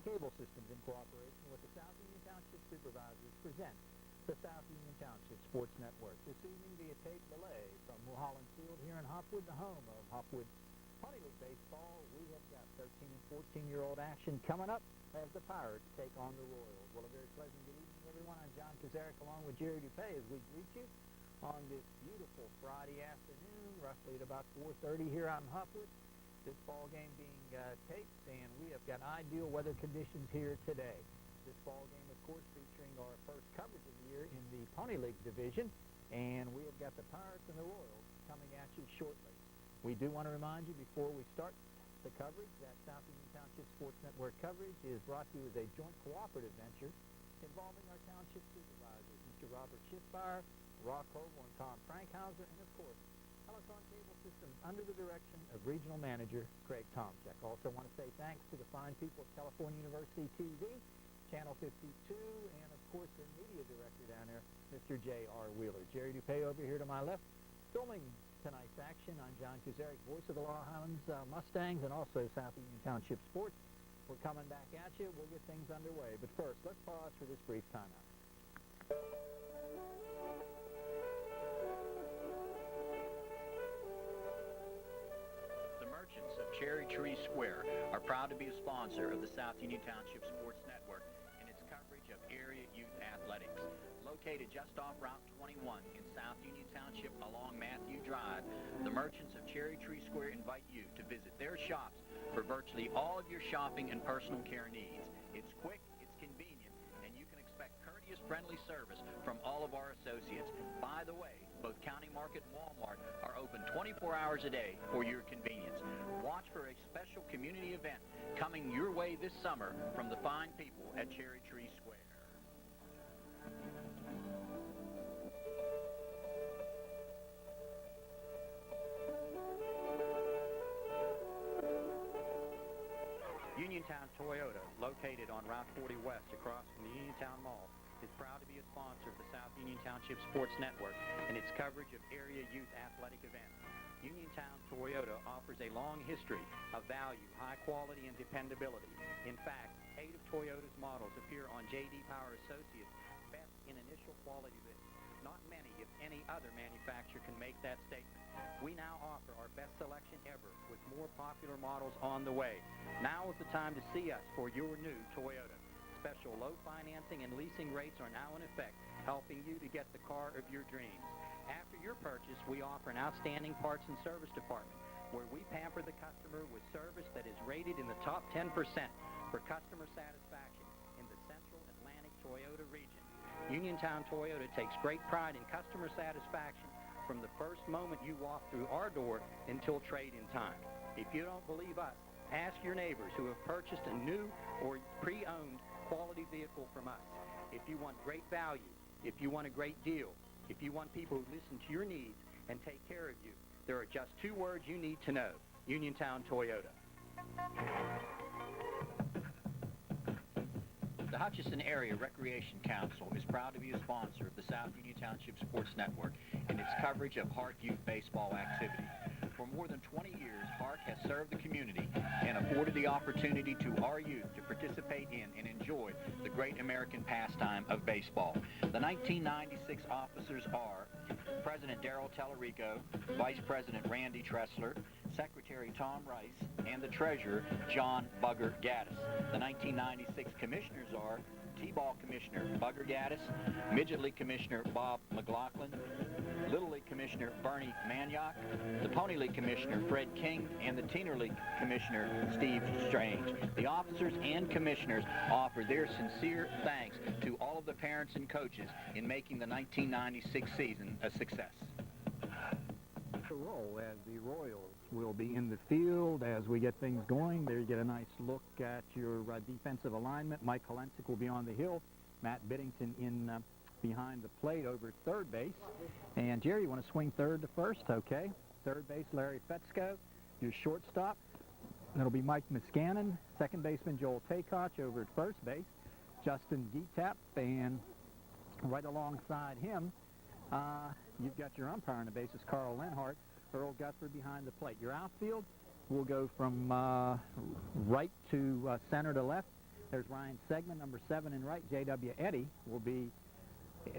Cable Systems, in cooperation with the South Union Township Supervisors, present the South Union Township Sports Network. This evening via tape delay from Mulholland Field here in Hopwood, the home of Hopwood Pony League Baseball. We have got 13 and 14-year-old action coming up as the Pirates take on the Royals. Well, a very pleasant good evening, everyone. I'm John Kazarek along with Jerry Dupay as we greet you on this beautiful Friday afternoon, roughly at about 4:30 here out in Hopwood. This ball game being taped, and we have got ideal weather conditions here today. This ball game, of course, featuring our first coverage of the year in the Pony League division, and we have got the Pirates and the Royals coming at you shortly. We do want to remind you before we start the coverage that South Union Township Sports Network coverage is brought to you as a joint cooperative venture involving our township supervisors, Mr. Robert Schiffbauer, Rock Hovel, and Tom Frankhauser, and of course, Telecom Cable Systems under the direction of Regional Manager Craig Tomczyk. Also want to say thanks to the fine people of California University TV, Channel 52, and of course their media director down there, Mr. J.R. Wheeler. Jerry Dupay over here to my left, filming tonight's action. I'm John Kazarek, voice of the Laurel Highlands Mustangs and also South Union Township Sports. We're coming back at you. We'll get things underway. But first, let's pause for this brief timeout. Of Cherry Tree Square are proud to be a sponsor of the South Union Township Sports Network and its coverage of area youth athletics. Located just off Route 21 in South Union Township along Matthew Drive, the merchants of Cherry Tree Square invite you to visit their shops for virtually all of your shopping and personal care needs. It's quick, it's convenient, and you can expect courteous, friendly service from all of our associates. By the way, both County Market and Walmart are open 24 hours a day for your convenience. Watch for a special community event coming your way this summer from the fine people at Cherry Tree Square. Uniontown Toyota, located on Route 40 West across from the Uniontown Mall, is proud to be a sponsor of the South Union Township Sports Network and its coverage of area youth athletic events. Uniontown Toyota offers a long history of value, high quality, and dependability. In fact, 8 of Toyota's models appear on J.D. Power Associates' Best in Initial Quality list. Not many, if any, other manufacturer can make that statement. We now offer our best selection ever with more popular models on the way. Now is the time to see us for your new Toyota. Special low financing and leasing rates are now in effect, helping you to get the car of your dreams. After your purchase, we offer an outstanding parts and service department where we pamper the customer with service that is rated in the top 10% for customer satisfaction in the Central Atlantic Toyota region. Uniontown Toyota takes great pride in customer satisfaction from the first moment you walk through our door until trade-in time. If you don't believe us, ask your neighbors who have purchased a new or pre-owned quality vehicle from us. If you want great value, if you want a great deal, if you want people who listen to your needs and take care of you, there are just 2 words you need to know: Uniontown Toyota. The Hutchinson Area Recreation Council is proud to be a sponsor of the South Union Township Sports Network and its coverage of HARC youth baseball activity. For more than 20 years, HARC has served the community and afforded the opportunity to our youth to participate in and enjoy the great American pastime of baseball. The 1996 officers are President Darrell Tellerico, Vice President Randy Tressler, Secretary Tom Rice, and the Treasurer John Bugger Gaddis. The 1996 commissioners are T-Ball Commissioner Bugger Gaddis, Midget League Commissioner Bob McLaughlin, Little League Commissioner Bernie Maniok, the Pony League Commissioner Fred King, and the Teener League Commissioner Steve Strange. The officers and commissioners offer their sincere thanks to all of the parents and coaches in making the 1996 season a success. The role as the Royals will be in the field as we get things going. There you get a nice look at your defensive alignment. Mike Kolensik will be on the hill. Matt Biddington in behind the plate over at third base. And Jerry, you want to swing third to first? Okay. Third base, Larry Fetzko. Your shortstop, that'll be Mike Miscannon. Second baseman, Joel Taykoch over at first base. Justin Gietap, and right alongside him, you've got your umpire on the bases, Carl Lenhart. Earl Guthrie behind the plate. Your outfield will go from right to center to left There's Ryan Segman, number 7 in right. J.W. Eddy will be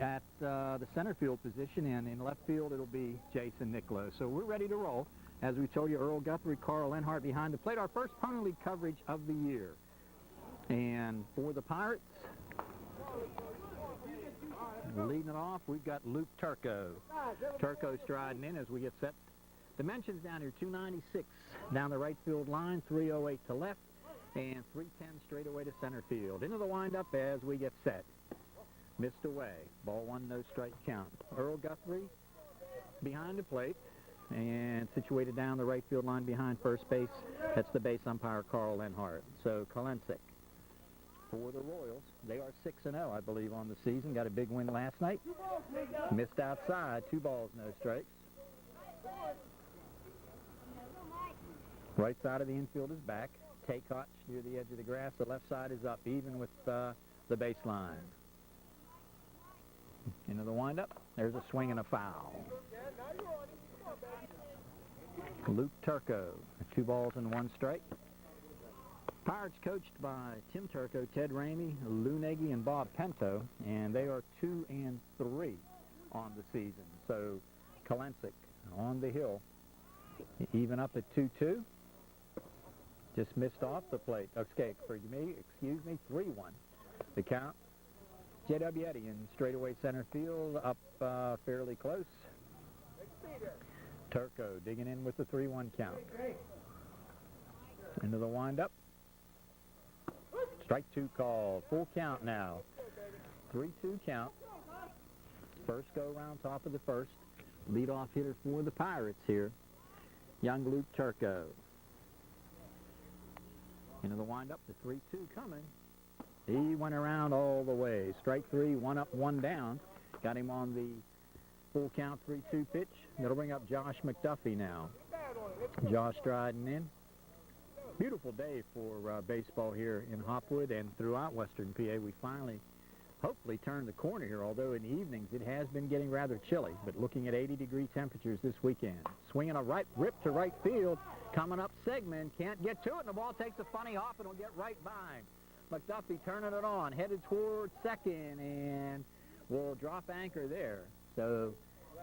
at the center field position, and in left field it'll be Jason Niccolo. So we're ready to roll. As we told you, Earl Guthrie, Carl Lenhart behind the plate. Our first Pony League coverage of the year. And for the Pirates, leading it off, we've got Luke Turco. Turco striding in as we get set. Dimensions down here, 296 down the right field line, 308 to left, and 310 straight away to center field. Into the windup as we get set. Missed away. Ball 1, no strike count. Earl Guthrie behind the plate and situated down the right field line behind first base. That's the base umpire, Carl Lenhart. So Kalensik for the Royals. They are 6-0, I believe, on the season. Got a big win last night. Missed outside. 2 balls, no strikes. Right side of the infield is back. Tay-Koch near the edge of the grass. The left side is up, even with the baseline. Into the windup. There's a swing and a foul. Luke Turco, 2 balls and 1 strike. Pirates coached by Tim Turco, Ted Ramey, Lou Nagy, and Bob Pinto, and they are 2-3 on the season. So Kalensik on the hill, even up at 2-2. Just missed off the plate. Excuse me, 3-1. The count. J.W. Eddy in straightaway center field, up fairly close. Turco digging in with the 3-1 count. Into the windup. Strike 2 call. Full count now. 3-2 count. First go around top of the first. Leadoff hitter for the Pirates here. Young Luke Turco. Into the windup. The 3-2 coming. He went around all the way. Strike 3, 1 up, 1 down. Got him on the full count 3-2 pitch. That'll bring up Josh McDuffie now. Josh striding in. Beautiful day for baseball here in Hopwood and throughout Western PA. We finally, hopefully, turned the corner here, although in the evenings it has been getting rather chilly. But looking at 80-degree temperatures this weekend. Swinging a right rip to right field. Coming up Segman. Can't get to it, and the ball takes a funny hop and will get right by. McDuffie turning it on, headed toward second, and will drop anchor there. So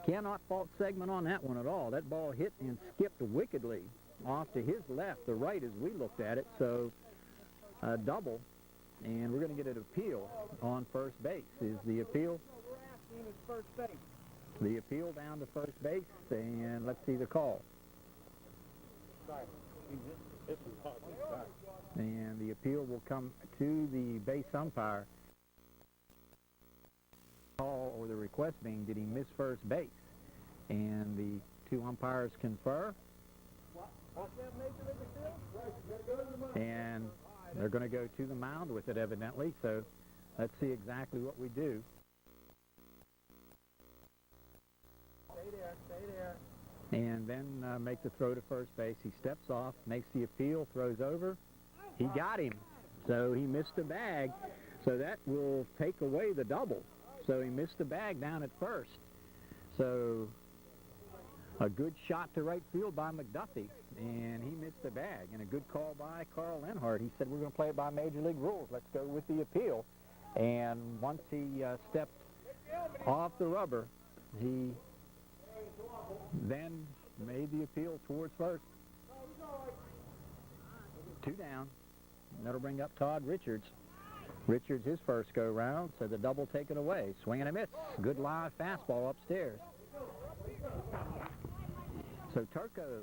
cannot fault Segman on that one at all. That ball hit and skipped wickedly off to his left, the right as we looked at it. So a double, and we're going to get an appeal on first base. Is the appeal? The appeal down to first base, and let's see the call. And the appeal will come to the base umpire. Call or the request being, did he miss first base? And the 2 umpires confer. And they're going to go to the mound with it, evidently. So let's see exactly what we do. Stay there. And then make the throw to first base. He steps off, makes the appeal, throws over. He got him. So he missed the bag. So that will take away the double. So he missed the bag down at first. So a good shot to right field by McDuffie. And he missed the bag. And a good call by Carl Lenhart. He said, we're going to play it by Major League rules. Let's go with the appeal. And once he stepped off the rubber, he then made the appeal towards first. 2 down. And that'll bring up Todd Richards. Richards his first go round, so the double taken away. Swing and a miss. Good live fastball upstairs. So Turco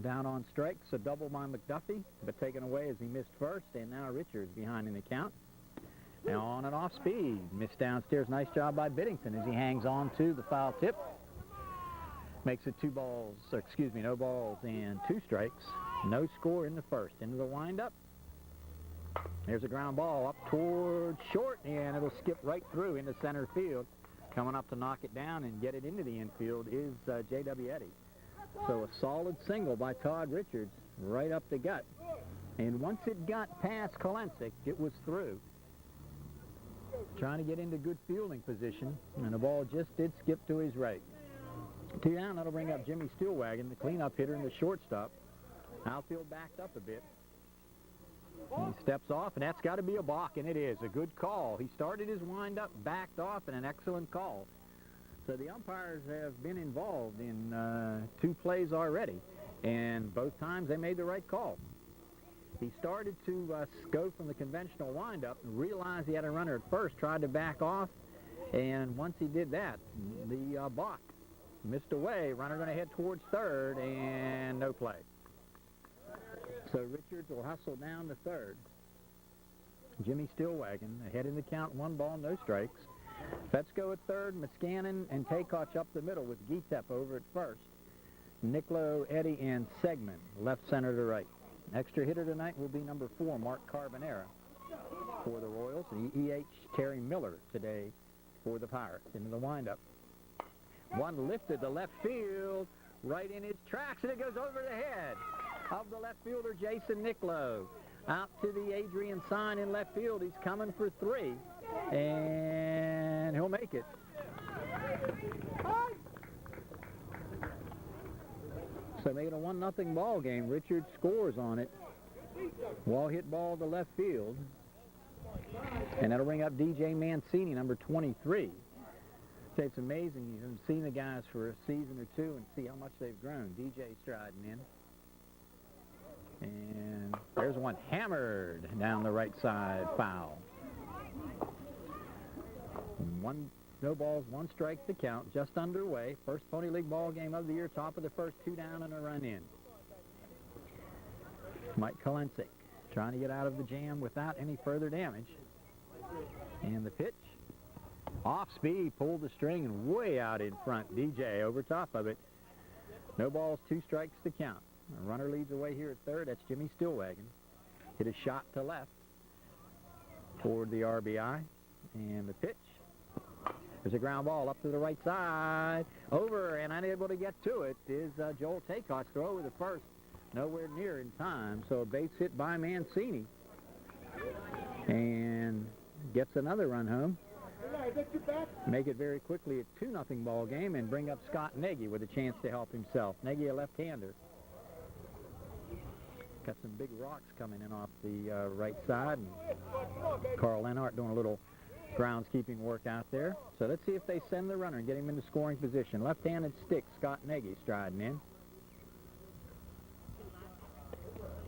down on strikes, a double by McDuffie, but taken away as he missed first, and now Richards behind in the count. Now on and off speed. Missed downstairs. Nice job by Biddington as he hangs on to the foul tip. Makes it no balls and 2 strikes. No score in the first. Into the windup. There's a ground ball up toward short, and it'll skip right through into center field. Coming up to knock it down and get it into the infield is J.W. Eddy. So a solid single by Todd Richards right up the gut. And once it got past Kalensik, it was through. Trying to get into good fielding position, and the ball just did skip to his right. 2 down, that'll bring up Jimmy Steelwagon, the cleanup hitter and the shortstop. Outfield backed up a bit. He steps off, and that's got to be a balk, and it is. A good call. He started his windup, backed off, and an excellent call. So the umpires have been involved in 2 plays already, and both times they made the right call. He started to go from the conventional windup and realized he had a runner at first, tried to back off, and once he did that, the balk missed away. Runner going to head towards third, and no play. So Richards will hustle down to third. Jimmy Stillwagon ahead in the count, 1 ball, no strikes. Fetzko at third, Muscanin and Takoch up the middle with Gietep over at first. Nicklow, Eddy, and Segman, left, center to right. Extra hitter tonight will be number 4, Mark Carbonera for the Royals. And E.H. Terry Miller today for the Pirates. Into the windup. One lifted to left field, right in his tracks, and it goes over the head of the left fielder, Jason Nicklow. Out to the Adrian sign in left field. He's coming for 3, and he'll make it. So making a 1-0 ball game. Richards scores on it. Wall hit ball to left field. And that'll bring up DJ Mancini, number 23. So it's amazing. You've seen the guys for a season or 2 and see how much they've grown. DJ striding in. And there's one hammered down the right side, foul. No balls, 1 strike to count, just underway. First Pony League ball game of the year, top of the first, 2 down and a run in. Mike Kolensik trying to get out of the jam without any further damage. And the pitch, off speed, pulled the string and way out in front. DJ over top of it. No balls, 2 strikes to count. A runner leads away here at third. That's Jimmy Stillwagon. Hit a shot to left toward the RBI. And the pitch. There's a ground ball up to the right side. Over and unable to get to it is Joel Takoch. Throw with the first. Nowhere near in time. So a base hit by Mancini. And gets another run home. Make it very quickly a 2-0 ball game and bring up Scott Nagy with a chance to help himself. Nagy, a left-hander. Got some big rocks coming in off the right side. And Carl Lenhart doing a little groundskeeping work out there. So let's see if they send the runner and get him into scoring position. Left-handed stick, Scott Nagy striding in.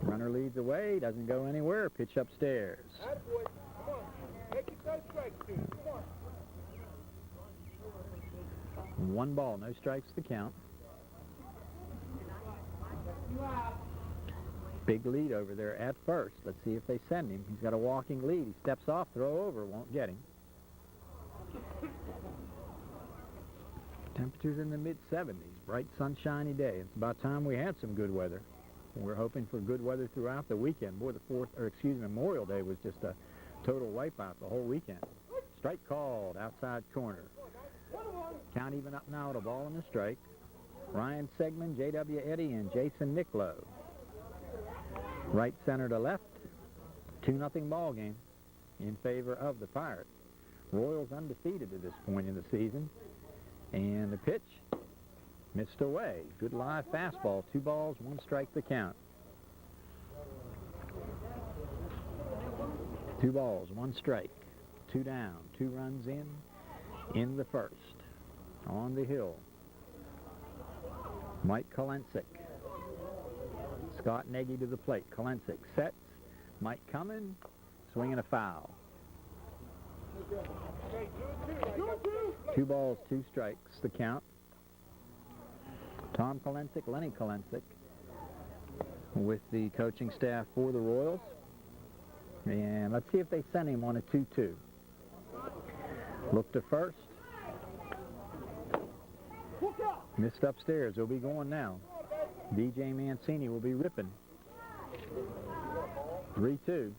Runner leads away, doesn't go anywhere. Pitch upstairs. 1 ball, no strikes to count. Big lead over there at first. Let's see if they send him. He's got a walking lead. He steps off, throw over, won't get him. Temperatures in the mid-70s. Bright, sunshiny day. It's about time we had some good weather. We're hoping for good weather throughout the weekend. Boy, Memorial Day was just a total wipeout the whole weekend. Strike called, outside corner. Count even up now, a ball and a strike. Ryan Segman, J.W. Eddy, and Jason Nicklow. Right center to left. 2-0 ball game in favor of the Pirates. Royals undefeated at this point in the season. And the pitch missed away. Good live fastball. 2 balls, 1 strike to count. 2 balls, 1 strike. 2 down, 2 runs in the first. On the hill, Mike Kolensik. Scott Nagy to the plate. Kolensik sets. Mike coming, swinging a foul. 2 balls, 2 strikes to count. Tom Kolensik, Lenny Kolensik with the coaching staff for the Royals. And let's see if they send him on a 2-2. Look to first. Missed upstairs. He'll be going now. DJ Mancini will be ripping. 3-2.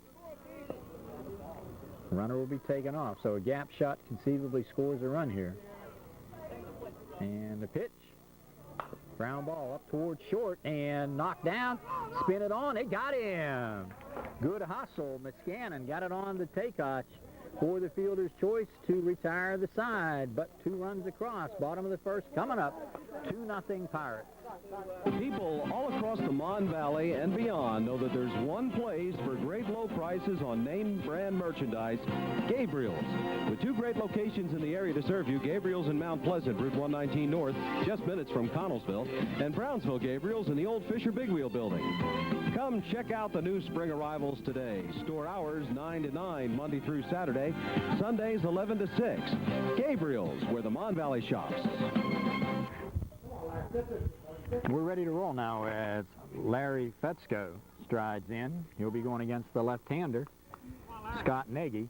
Runner will be taken off. So a gap shot conceivably scores a run here. And the pitch. Ground ball up towards short and knocked down. Spin it on. It got him. Good hustle. Muscanin got it on the Takoch for the fielder's choice to retire the side. But 2 runs across. Bottom of the first coming up. 2-0 Pirates. People all across the Mon Valley and beyond know that there's one place for great low prices on name brand merchandise, Gabriel's. With two great locations in the area to serve you, Gabriel's in Mount Pleasant, Route 119 North, just minutes from Connellsville, and Brownsville Gabriel's in the old Fisher Big Wheel building. Come check out the new spring arrivals today. Store hours 9 to 9, Monday through Saturday, Sundays 11 to 6. Gabriel's, where the Mon Valley shops. We're ready to roll now as Larry Fetzko strides in. He'll be going against the left-hander, Scott Nagy.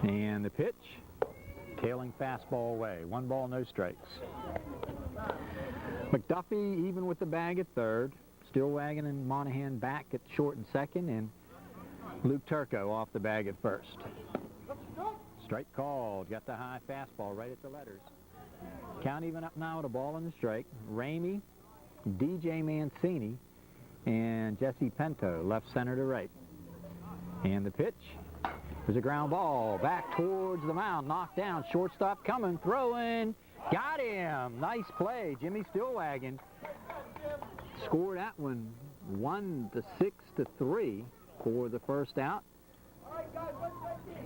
And the pitch, tailing fastball away. 1 ball, no strikes. McDuffie even with the bag at third. Stillwagon and Monahan back at short and second, and Luke Turco off the bag at first. Strike called. Got the high fastball right at the letters. Count even up now with a ball in the strike. Ramey, DJ Mancini, and Jesse Pinto, left center to right. And the pitch. There's a ground ball back towards the mound. Knocked down. Shortstop coming, throwing. Got him. Nice play. Jimmy Stillwagon scored that one 1-6-3 for the first out.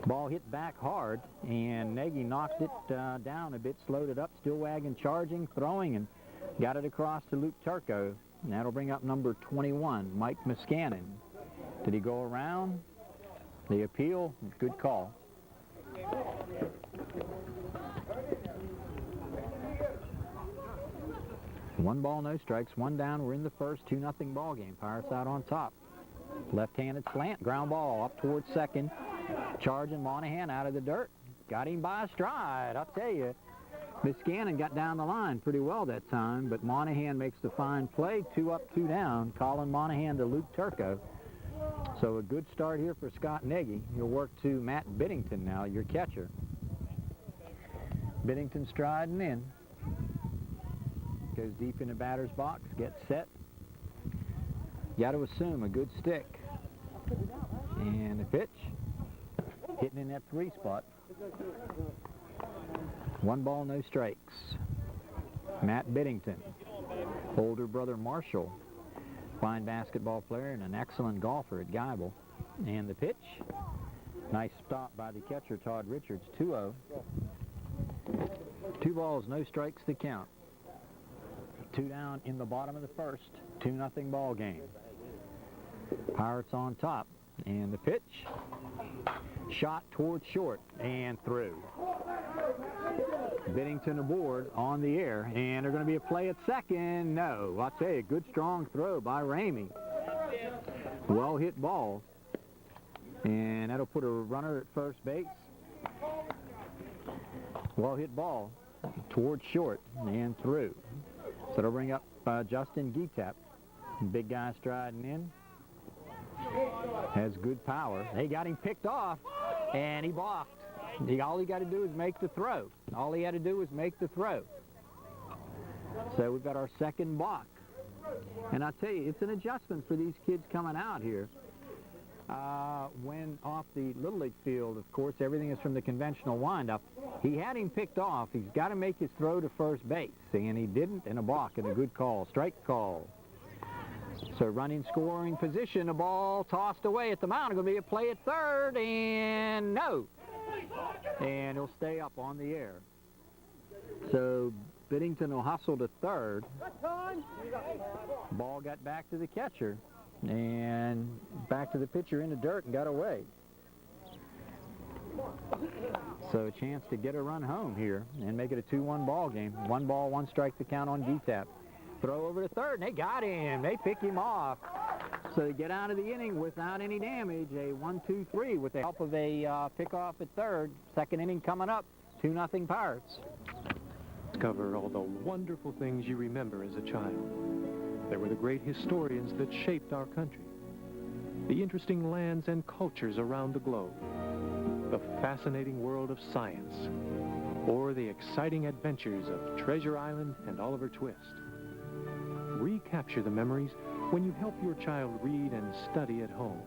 Ball hit back hard, and Nagy knocked it down a bit, slowed it up. Stillwagon charging, throwing, and got it across to Luke Turco. And that'll bring up number 21, Mike Muscannon. Did he go around? The appeal, good call. One ball, no strikes, one down. We're in the first, 2-0 ball game. Pirates out on top. Left-handed slant, ground ball up towards second. Charging Monahan out of the dirt. Got him by a stride. I'll tell you, Muscannon got down the line pretty well that time, but Monahan makes the fine play. 2 up, 2 down. Colin Monahan to Luke Turco. So a good start here for Scott Nagy. He'll work to Matt Biddington now, your catcher. Biddington striding in. Goes deep in the batter's box, gets set. Got to assume a good stick. And the pitch. Hitting in that 3 spot. 1 ball, no strikes. Matt Biddington. Older brother Marshall. Fine basketball player and an excellent golfer at Geibel. And the pitch. Nice stop by the catcher, Todd Richards. 2-0. 2 balls, no strikes to count. 2 down in the bottom of the first. 2-0 ball game. Pirates on top. And the pitch. Shot towards short and through. Biddington aboard on the air, and they're going to be a play at second. No, I'll tell you, good strong throw by Ramey. Well hit ball, and that'll put a runner at first base. Well hit ball towards short and through. So it'll bring up Justin Gietap. Big guy striding in. Has good power. They got him picked off, and he balked. All he got to do is make the throw. All he had to do was make the throw. So we've got our second balk. And I tell you, it's an adjustment for these kids coming out here. When off the Little League field, of course, everything is from the conventional windup. He had him picked off. He's got to make his throw to first base, and he didn't, and a balk, and a good call, strike call. So running scoring position, a ball tossed away at the mound. Going to be a play at third, and no. And he'll stay up on the air. So Biddington will hustle to third. Ball got back to the catcher and back to the pitcher in the dirt and got away. So a chance to get a run home here and make it a 2-1 ball game. 1 ball, 1 strike to count on Gietap. Throw over to third, and they got him. They pick him off. So they get out of the inning without any damage. A 1-2-3 with the help of a pickoff at third. Second inning coming up. 2-0 Pirates. Discover all the wonderful things you remember as a child. There were the great historians that shaped our country. The interesting lands and cultures around the globe. The fascinating world of science. Or the exciting adventures of Treasure Island and Oliver Twist. Recapture the memories when you help your child read and study at home.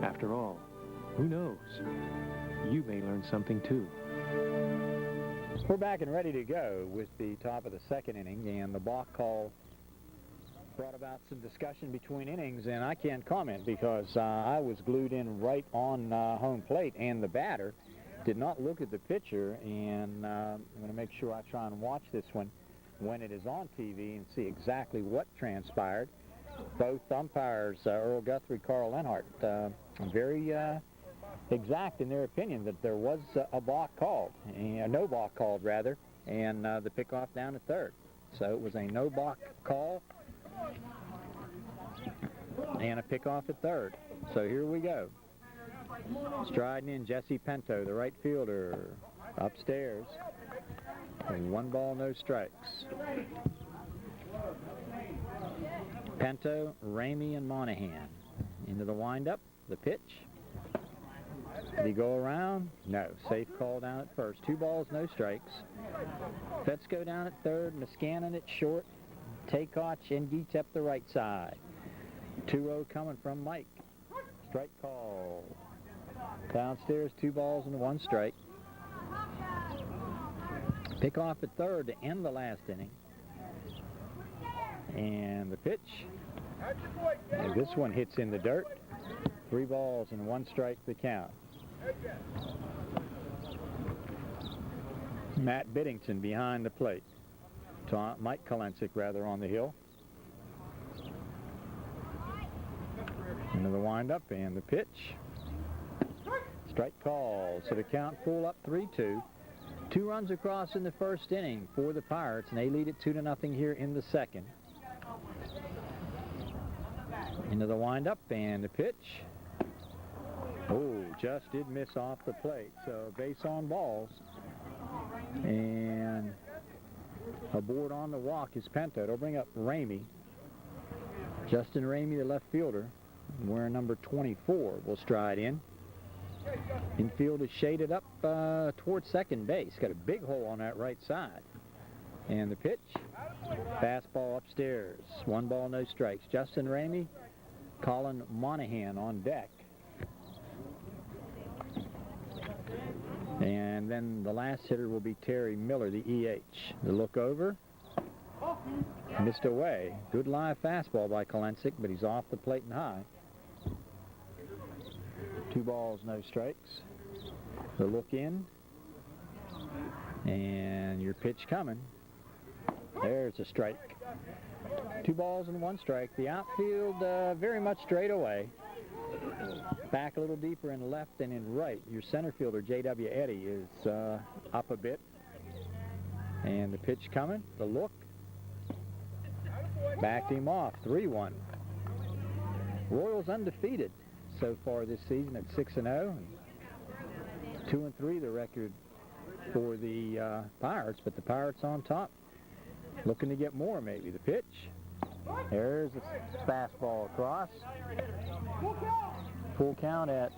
After all, who knows? You may learn something too. We're back and ready to go with the top of the second inning, and the balk call brought about some discussion between innings, and I can't comment because I was glued in right on home plate, and the batter did not look at the pitcher, and I'm going to make sure I try and watch this one when it is on TV and see exactly what transpired. Both umpires, Earl Guthrie, Carl Lenhart, very exact in their opinion that there was a balk called, and no balk called rather, and the pickoff down at third. So it was a no balk call and a pickoff at third. So here we go. Striding in Jesse Pinto, the right fielder, upstairs. And 1 ball, no strikes. Pinto, Ramey, and Monahan. Into the windup, the pitch. Did he go around? No. Safe call down at first. 2 balls, no strikes. Fetzko down at third, Niskanen at short. Takeoch and Gietep the right side. 2-0 coming from Mike. Strike call. Downstairs, 2 balls and 1 strike. Pick off at third to end the last inning. And the pitch. And this one hits in the dirt. 3 balls and 1 strike the count. Matt Biddington behind the plate. Mike Kolensik rather on the hill. Into the windup and the pitch. Strike call. So the count full up 3-2. 2 runs across in the first inning for the Pirates, and they lead it 2-0 here in the second. Into the windup and the pitch. Oh, just did miss off the plate. So base on balls. And aboard on the walk is Pinto. It'll bring up Ramey. Justin Ramey, the left fielder, wearing number 24, will stride in. Infield is shaded up towards second base. Got a big hole on that right side. And the pitch. Fastball upstairs. 1 ball, no strikes. Justin Ramey, Colin Monahan on deck. And then the last hitter will be Terry Miller, the EH. The look over. Missed away. Good live fastball by Kolensik, but he's off the plate and high. 2 balls, no strikes. The look in. And your pitch coming. There's a strike. 2 balls and 1 strike. The outfield very much straight away. Back a little deeper in left and in right. Your center fielder, J.W. Eddy, is up a bit. And the pitch coming. The look. Backed him off. 3-1. Royals undefeated so far this season at 6-0. 2-3 the record for the Pirates, but the Pirates on top. Looking to get more, maybe. The pitch. There's a fastball across. Full count at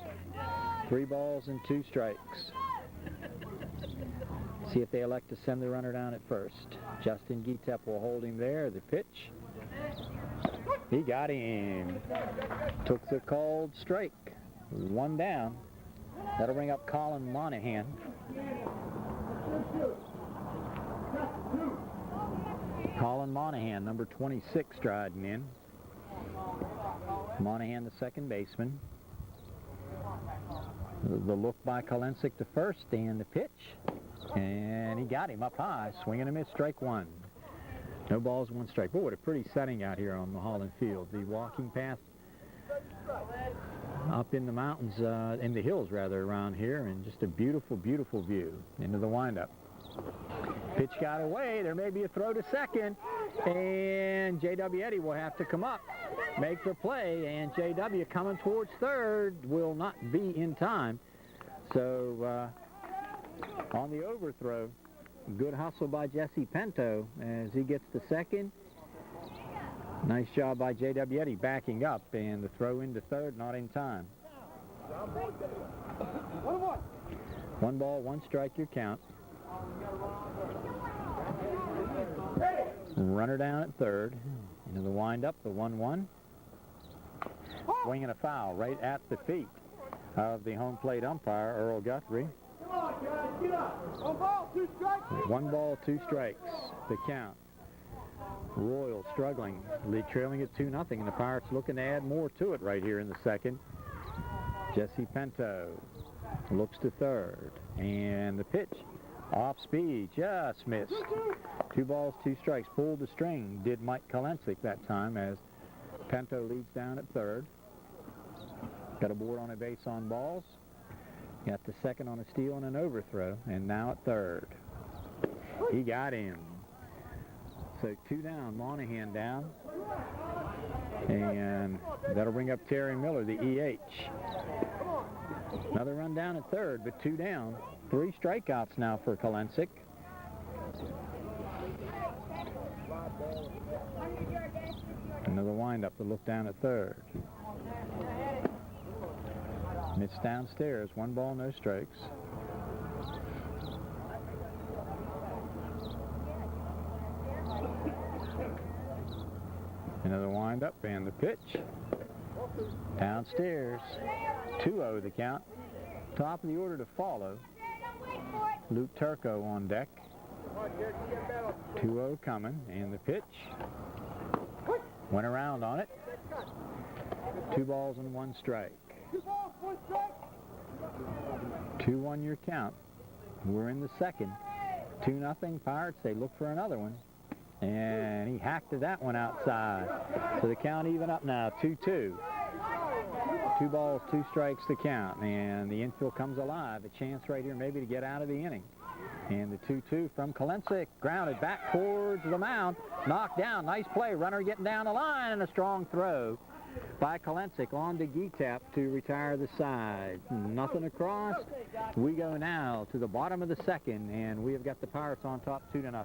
3 balls and 2 strikes. See if they elect to send the runner down at first. Justin Gietep will hold him there. The pitch. He got him. Took the called strike. 1 down. That'll bring up Colin Monahan. Colin Monahan, number 26, striding in. Monahan, the second baseman. The look by Kolensik to first, and the pitch. And he got him up high. Swing and a miss, strike 1. No balls, 1 strike. Boy, what a pretty setting out here on Mulholland Field. The walking path up in the mountains, in the hills rather, around here, and just a beautiful, beautiful view. Into the windup. Pitch got away. There may be a throw to second, and J.W. Eddy will have to come up, make the play, and J.W. coming towards third will not be in time. So on the overthrow, good hustle by Jesse Pinto as he gets to second. Nice job by J.W. Eddy backing up, and the throw into third, not in time. 1 ball, 1 strike, your count. Runner down at third. Into the windup, the 1-1. Swing and a foul right at the feet of the home plate umpire, Earl Guthrie. 1 ball, 2 strikes, the count. Royal struggling, trailing at 2-0, and the Pirates looking to add more to it right here in the second. Jesse Pinto looks to third, and the pitch off speed, just missed. 2 balls, 2 strikes, pulled the string, did Mike Kolensik that time, as Pinto leads down at third. Got a board on a base on balls. Got the second on a steal and an overthrow, and now at third. He got him. So 2 down, Monahan down. And that'll bring up Terry Miller, the EH. Another run down at third, but 2 down. 3 strikeouts now for Kolensik. Another windup to look down at third. And it's downstairs, 1 ball, no strikes. Another windup and the pitch. Downstairs, 2-0 the count. Top of the order to follow. Luke Turco on deck. 2-0 coming, and the pitch. Went around on it. 2 balls and 1 strike. 2-1 your count. We're in the second. 2-0 Pirates. They look for another one. And he hacked to that one outside. So the count even up now, 2-2. 2 balls, 2 strikes to count. And the infield comes alive. A chance right here maybe to get out of the inning. And the 2-2 from Kolensik, grounded back towards the mound. Knocked down, nice play. Runner getting down the line, and a strong throw by Kolensik on to Getap to retire the side. Nothing across. We go now to the bottom of the second, and we have got the Pirates on top 2-0.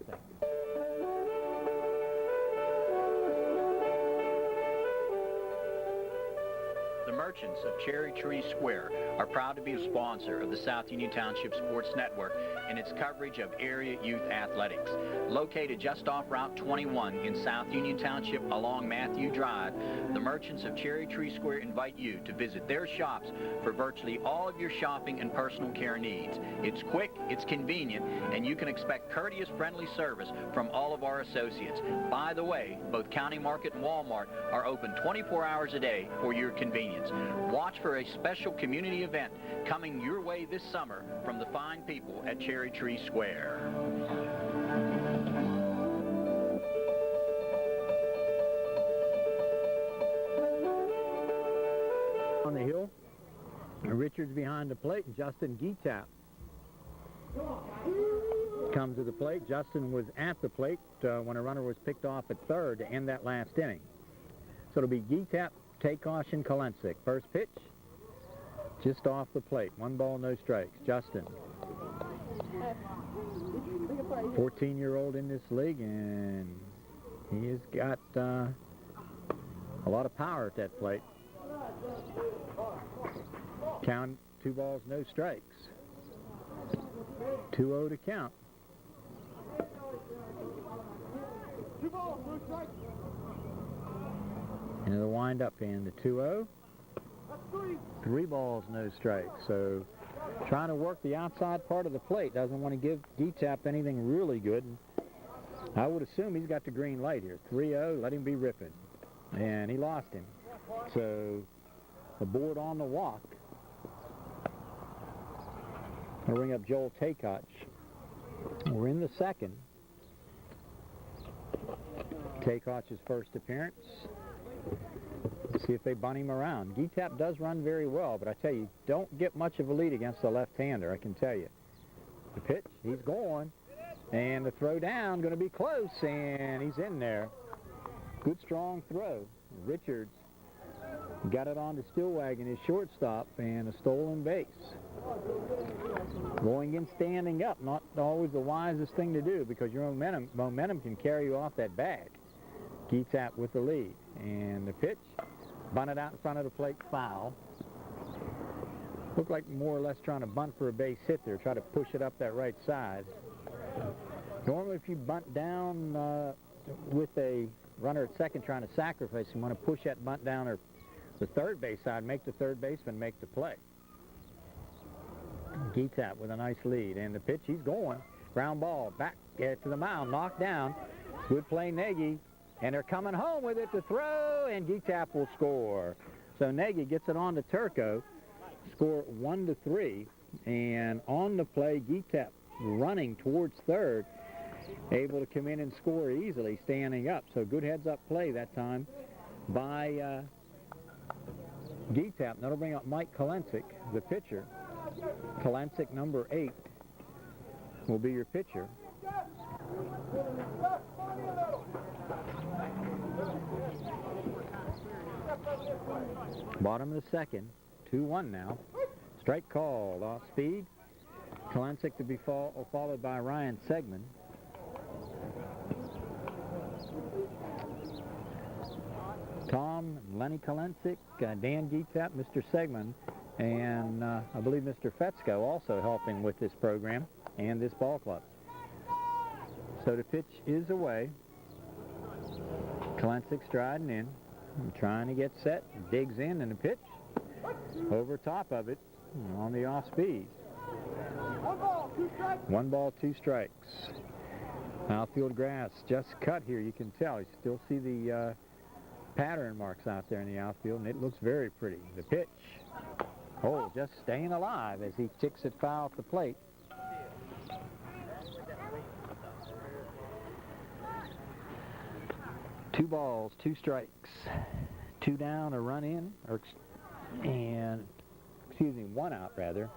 The Merchants of Cherry Tree Square are proud to be a sponsor of the South Union Township Sports Network and its coverage of area youth athletics. Located just off Route 21 in South Union Township along Matthew Drive, the Merchants of Cherry Tree Square invite you to visit their shops for virtually all of your shopping and personal care needs. It's quick, it's convenient, and you can expect courteous, friendly service from all of our associates. By the way, both County Market and Walmart are open 24 hours a day for your convenience. Watch for a special community event coming your way this summer from the fine people at Cherry Tree Square. On the hill, Richards behind the plate, and Justin Getap comes to the plate. Justin was at the plate when a runner was picked off at third to end that last inning. So it'll be Getap, Takeosh, and Kolensik. First pitch, just off the plate. 1 ball, no strikes. Justin, 14-year-old in this league, and he has got a lot of power at that plate. Count, 2 balls, no strikes. 2-0 to count. 2 balls, no strikes. And the wind-up and the 2-0. 3 balls, no strikes. So trying to work the outside part of the plate. Doesn't want to give Getap anything really good. I would assume he's got the green light here. 3-0, let him be ripping. And he lost him. So the board on the walk. I'll bring up Joel Takeosh. We're in the second. Takeosh's first appearance. See if they bunt him around. Getap does run very well, but I tell you, don't get much of a lead against a left-hander, I can tell you. The pitch, he's going, and the throw down, going to be close, and he's in there. Good, strong throw. Richards got it on to Stillwagon, his shortstop, and a stolen base. Going in standing up, not always the wisest thing to do, because your momentum can carry you off that bag. Getap with the lead, and the pitch, bunted out in front of the plate, foul. Looked like more or less trying to bunt for a base hit there, try to push it up that right side. Normally if you bunt down with a runner at second trying to sacrifice, you want to push that bunt down or the third base side, make the third baseman make the play. Geetap with a nice lead. And the pitch, he's going. Ground ball, back to the mound, knocked down. Good play, Nagy. And they're coming home with it to throw, and Geetap will score. So Nagy gets it on to Turco, score 1-3. And on the play, Geetap running towards third, able to come in and score easily, standing up. So good heads-up play that time by Geetap. That'll bring up Mike Kolensik, the pitcher. Kolensik, number 8, will be your pitcher. Bottom of the second, 2-1 now. Strike called off speed. Kolensik to be followed by Ryan Segman. Tom, Lenny Kolensik, Dan Geetap, Mr. Segman, and I believe Mr. Fetzko also helping with this program and this ball club. So the pitch is away. Kolensik striding in, trying to get set, digs in, and the pitch over top of it on the off speed. 1 ball, 2 strikes. Outfield grass just cut here. You can tell. You still see the pattern marks out there in the outfield, and it looks very pretty. The pitch. Oh, just staying alive as he kicks it foul off the plate. Two balls, 2 strikes. 2 down, a run in, and 1 out rather.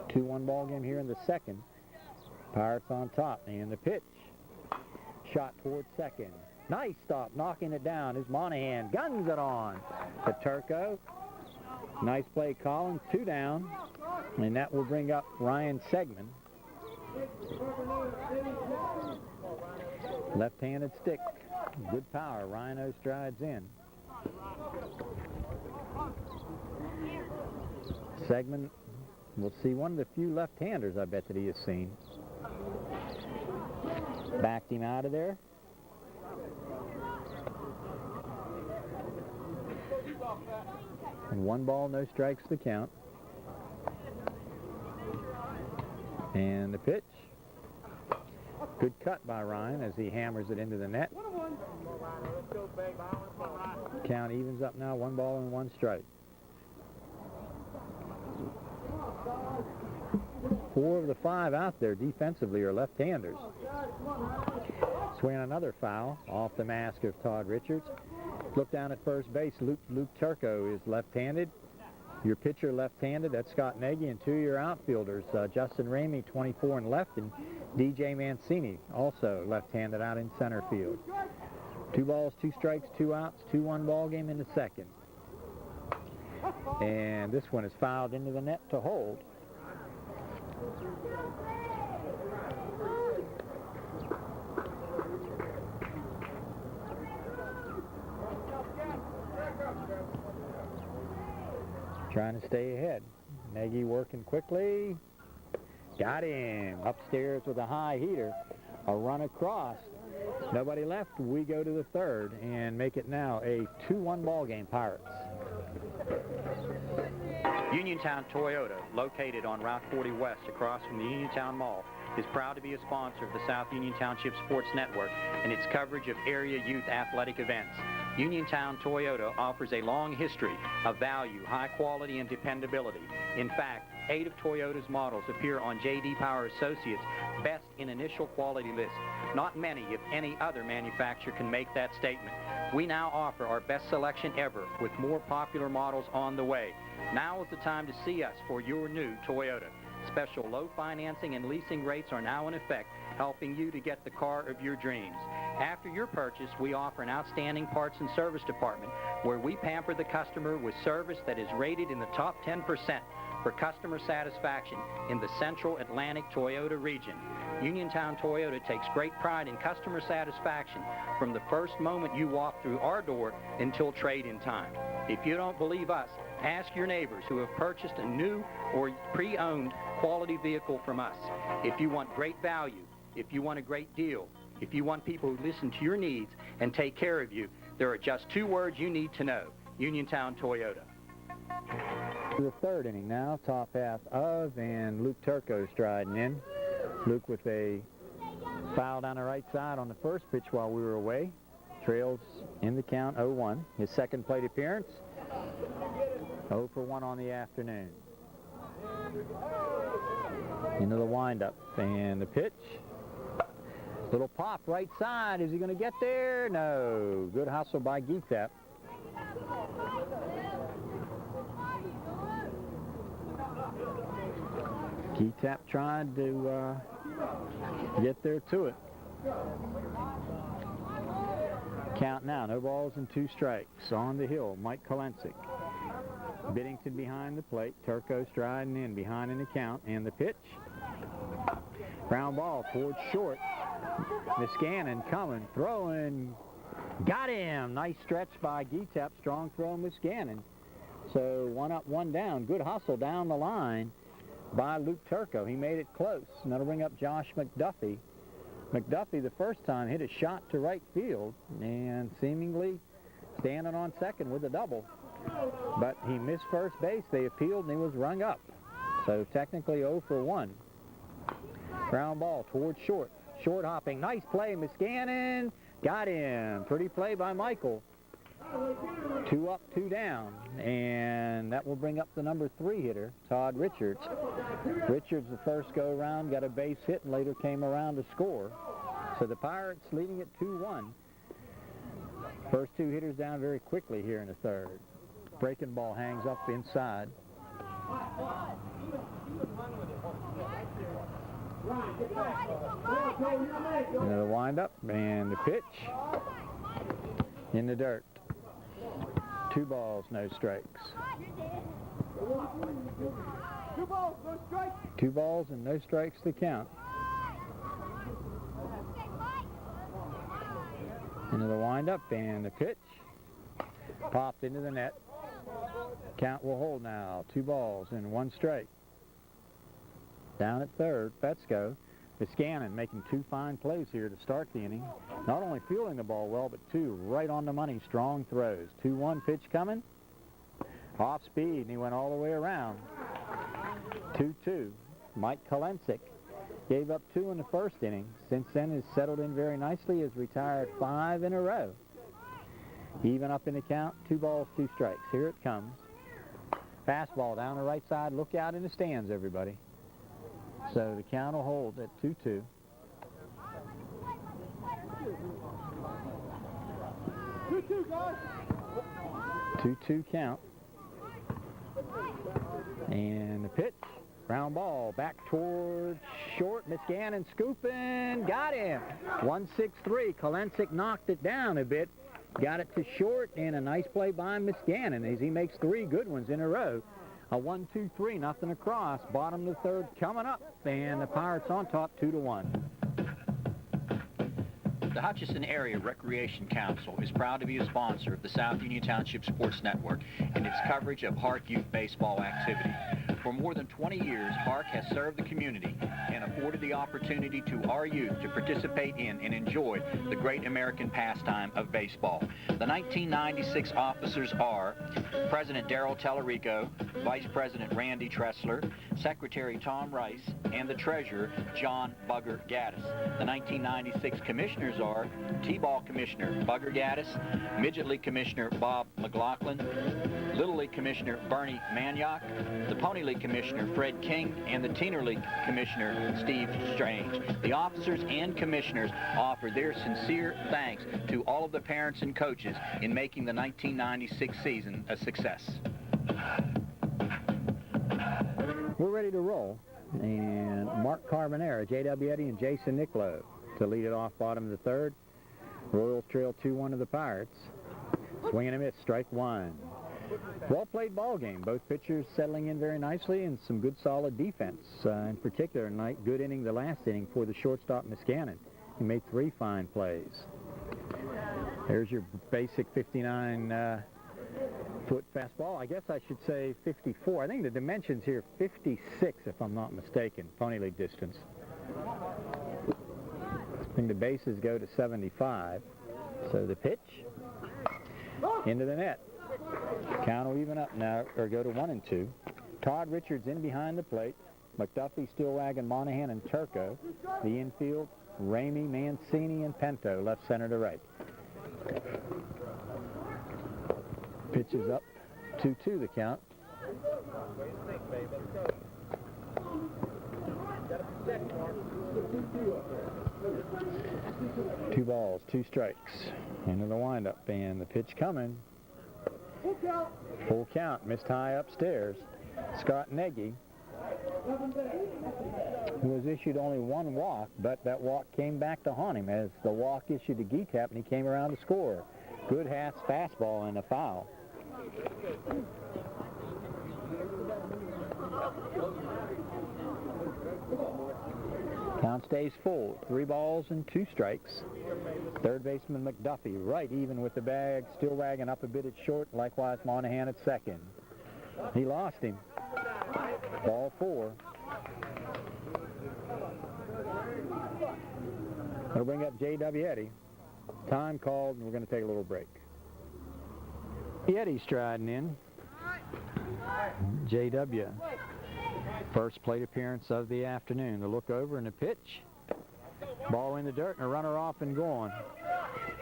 2-1 ball game here in the second. Pirates on top, and the pitch. Shot towards second. Nice stop, knocking it down is Monahan. Guns it on to Turco. Nice play, Collins. 2 down, and that will bring up Ryan Segman. Left-handed stick. Good power. Rhino strides in. Segman will see one of the few left-handers I bet that he has seen. Backed him out of there. And 1 ball, no strikes to count. And the pitch. Good cut by Ryan as he hammers it into the net. Count evens up now, 1 ball and 1 strike. 4 of the 5 out there defensively are left-handers. Swing another foul off the mask of Todd Richards. Look down at first base. Luke Turco is left-handed. Your pitcher left-handed, that's Scott Nagy, and 2 of your outfielders, Justin Ramey, 24 and left, and DJ Mancini, also left-handed out in center field. 2 balls, 2 strikes, 2 outs, 2-1 ball game in the second. And this one is fouled into the net to hold. Trying to stay ahead. Nagy working quickly. Got him. Upstairs with a high heater. A run across. Nobody left. We go to the third and make it now a 2-1 ball game, Pirates. Uniontown Toyota, located on Route 40 West across from the Uniontown Mall, is proud to be a sponsor of the South Union Township Sports Network and its coverage of area youth athletic events. Uniontown Toyota offers a long history of value, high quality, and dependability. In fact, 8 of Toyota's models appear on J.D. Power Associates' Best in Initial Quality list. Not many, if any, other manufacturer can make that statement. We now offer our best selection ever with more popular models on the way. Now is the time to see us for your new Toyota. Special low financing and leasing rates are now in effect, helping you to get the car of your dreams. After your purchase, we offer an outstanding parts and service department where we pamper the customer with service that is rated in the top 10% for customer satisfaction in the Central Atlantic Toyota region. Uniontown Toyota takes great pride in customer satisfaction from the first moment you walk through our door until trade-in time. If you don't believe us, ask your neighbors who have purchased a new or pre-owned quality vehicle from us. If you want great value, if you want a great deal, if you want people who listen to your needs and take care of you, there are just 2 words you need to know: Uniontown Toyota. The third inning now, top half of, and Luke Turco striding in. Luke with a foul down the right side on the first pitch while we were away. Trails in the count 0-1. His second plate appearance. 0 for 1 on the afternoon. Into the windup and the pitch. Little pop right side. Is he going to get there? No. Good hustle by Geetap. Geetap tried to get there to it. Count now, no balls and 2 strikes. On the hill, Mike Kolensik. Biddington behind the plate. Turco striding in behind in the count. And the pitch. Ground ball towards short. Niskanen coming, throwing. Got him. Nice stretch by Geetap. Strong throw, Niskanen. So 1 up, 1 down. Good hustle down the line by Luke Turco. He made it close. And that'll bring up Josh McDuffie. McDuffie the first time hit a shot to right field and seemingly standing on second with a double. But he missed first base. They appealed and he was rung up. So technically 0 for 1. Ground ball towards short. Short hopping. Nice play. Niskanen got him. Pretty play by Michael. 2 up, 2 down. And that will bring up the number 3 hitter, Todd Richards. Richards, the first go-around, got a base hit and later came around to score. So the Pirates leading it 2-1. First 2 hitters down very quickly here in the third. Breaking ball hangs up inside. Into the windup and the pitch. In the dirt. 2 balls, no strikes. 2 balls, no strikes. 2 balls and no strikes to count. Into the windup and the pitch. Popped into the net. Count will hold now. 2 balls and 1 strike. Down at third, Fetzko. Niskanen making 2 fine plays here to start the inning. Not only fielding the ball well, but 2 right on the money, strong throws. 2-1 pitch coming. Off speed, and he went all the way around. 2-2. Mike Kolensik gave up 2 in the first inning. Since then has settled in very nicely, has retired 5 in a row. Even up in the count, 2 balls, 2 strikes. Here it comes. Fastball down the right side. Look out in the stands, everybody. So the count will hold at 2-2. Guys. 2-2 count. And the pitch. Ground ball back towards short. Niskanen scooping. Got him. 1-6-3. Kolensik knocked it down a bit. Got it to short, and a nice play by Niskanen as he makes 3 good ones in a row. A 1-2-3, nothing across. Bottom of the third coming up, and the Pirates on top 2-1. The Hutchinson Area Recreation Council is proud to be a sponsor of the South Union Township Sports Network and its coverage of HARC youth baseball activity. For more than 20 years, HARC has served the community and afforded the opportunity to our youth to participate in and enjoy the great American pastime of baseball. The 1996 officers are President Darrell Tellerico, Vice President Randy Tressler, Secretary Tom Rice, and the Treasurer John Bugger Gaddis. The 1996 commissioners are T-Ball Commissioner Bugger Gaddis, Midget League Commissioner Bob McLaughlin, Little League Commissioner Bernie Maniok, the Pony League Commissioner Fred King, and the Teener League Commissioner Steve Strange. The officers and commissioners offer their sincere thanks to all of the parents and coaches in making the 1996 season a success. We're ready to roll, and Mark Carbonera, J.W. Eddy, and Jason Niccolo to lead it off bottom of the third. Royals trail 2-1 to the Pirates. Swing and a miss, strike 1. Well-played ball game. Both pitchers settling in very nicely and some good solid defense. In particular, good inning the last inning for the shortstop Niskanen. He made 3 fine plays. There's your basic 59-foot fastball. I guess I should say 54. I think the dimensions here 56, if I'm not mistaken, Pony League distance. I think the bases go to 75. So the pitch into the net. Count will even up now, or go to 1-2. Todd Richards in behind the plate. McDuffie, Stillwagon, Monahan, and Turco. The infield, Ramey, Mancini, and Pinto, left, center to right. Pitches up, 2-2 the count. 2 balls, 2 strikes. Into the windup, and the pitch coming. Full count, missed high upstairs. Scott Nagy, who was issued only 1 walk, but that walk came back to haunt him as the walk issued to Geetap, and he came around to score. Good Hat's fastball and a foul. Count stays full, 3 balls and 2 strikes. Third baseman McDuffie right even with the bag. Stillwagon up a bit at short, likewise Monahan at second. He lost him. Ball 4. That'll bring up J.W. Eddy. Time called, and we're going to take a little break. Eddy striding in. J.W. First plate appearance of the afternoon. The look over and the pitch. Ball in the dirt and a runner off and going.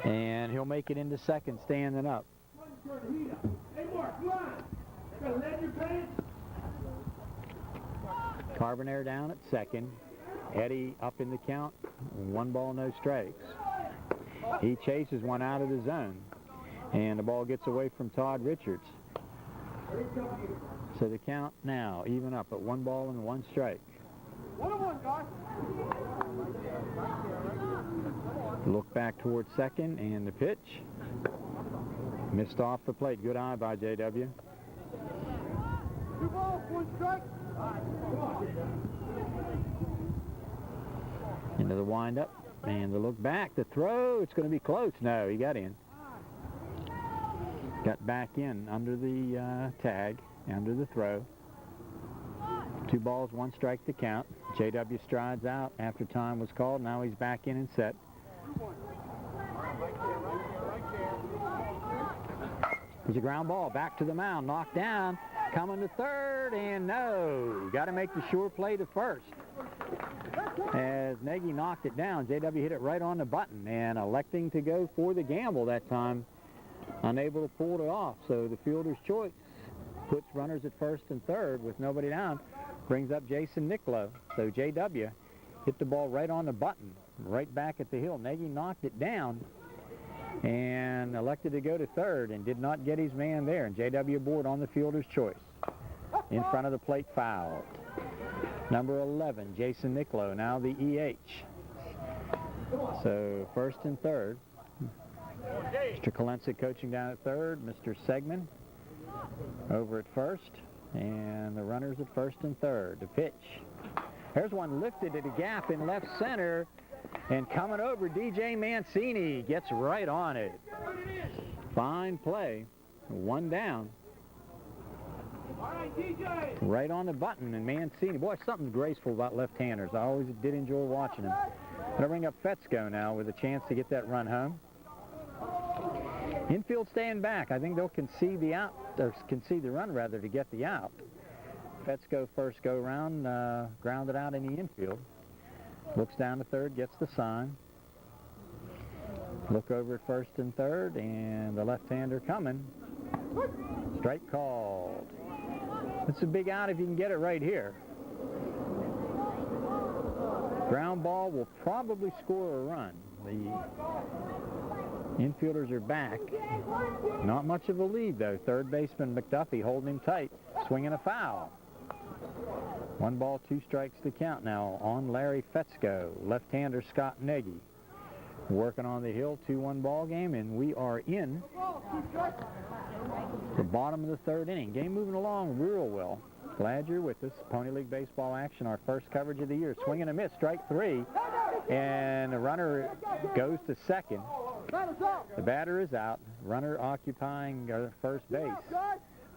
And he'll make it into second standing up. Carbonaire down at second. Eddy up in the count. 1 ball, no strikes. He chases one out of the zone. And the ball gets away from Todd Richards. So the count now even up at 1 ball and 1 strike. 1-1, guys. Look back towards second, and the pitch. Missed off the plate. Good eye by J.W. 2 balls, 1 strike. Into the windup, and the look back. The throw, it's going to be close. No, he got in. Got back in under the tag, under the throw. 2 balls, 1 strike to count. J.W. strides out after time was called. Now he's back in and set. There's a ground ball back to the mound, knocked down, coming to third, and no. Got to make the sure play to first. As Nagy knocked it down, J.W. hit it right on the button, and electing to go for the gamble that time, unable to pull it off. So the fielder's choice puts runners at first and third with nobody down, brings up Jason Niccolo. So J.W. hit the ball right on the button, right back at the hill. Nagy knocked it down and elected to go to third and did not get his man there. And J.W. aboard on the fielder's choice. In front of the plate, fouled. Number 11, Jason Niccolo, now the EH. So first and third. Mr. Kolensik coaching down at third. Mr. Segman over at first. And the runners at first and third. The pitch. There's one lifted at a gap in left center. And coming over, DJ Mancini gets right on it. Fine play. 1 down. Right on the button, and Mancini. Boy, something graceful about left-handers. I always did enjoy watching them. Gonna bring up Fetzko now with a chance to get that run home. Infield staying back. I think they'll concede the out, or concede the run rather, to get the out. Fetzko first go round, grounded out in the infield. Looks down to third, gets the sign. Look over at first and third, and the left-hander coming. Strike called. It's a big out if you can get it right here. Ground ball will probably score a run. The infielders are back. Not much of a lead, though. Third baseman McDuffie holding him tight, swinging a foul. 1 ball, 2 strikes to count now on Larry Fetzko. Left-hander Scott Nagy working on the hill. 2-1 ball game, and we are in the bottom of the third inning. Game moving along real well. Glad you're with us. Pony League Baseball action, our first coverage of the year. Swing and a miss, strike 3. And the runner goes to second. The batter is out. Runner occupying first base.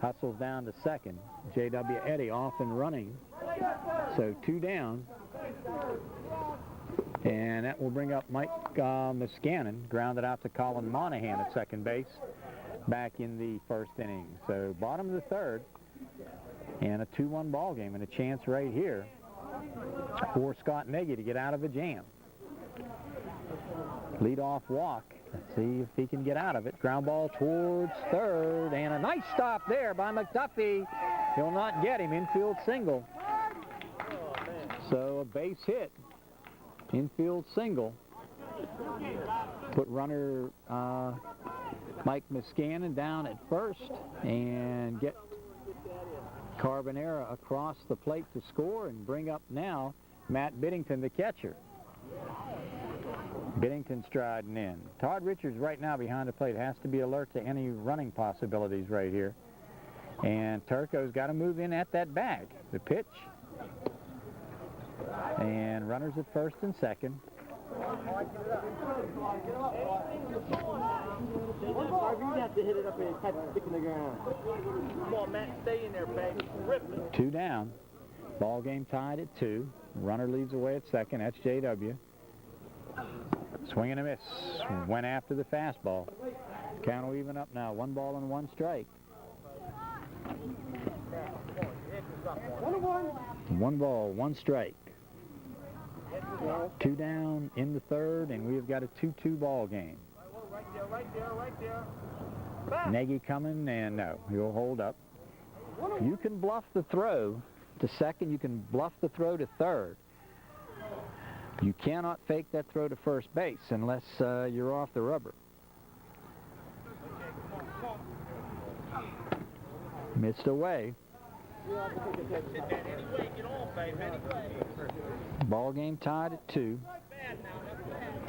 Hustles down to second. J.W. Eddy off and running. So 2 down. And that will bring up Mike Muscannon, grounded out to Colin Monahan at second base, back in the first inning. So bottom of the third. And a 2-1 ball game, and a chance right here for Scott Nagy to get out of a jam. Lead-off walk. Let's see if he can get out of it. Ground ball towards third, and a nice stop there by McDuffie. He'll not get him. Infield single. So a base hit. Infield single. Put runner Mike Muscannon down at first and get Carbonera across the plate to score and bring up now Matt Biddington, the catcher. Biddington striding in. Todd Richards right now behind the plate has to be alert to any running possibilities right here. And Turco's got to move in at that bag. The pitch. And runners at first and second. You have to hit it up and catch it sticking the ground. Come on, Matt, stay in there, baby. Rip it. 2 down. Ball game tied at 2. Runner leads away at second. That's JW. Swing and a miss. Went after the fastball. Count will even up now. 1 ball and 1 strike. 1 ball, 1 strike. 2 down in the third, and we've got a 2-2 ball game. Right there. Nagy coming, and no, he'll hold up. You can bluff the throw to second. You can bluff the throw to third. You cannot fake that throw to first base unless you're off the rubber. Missed away. Ball game tied at 2.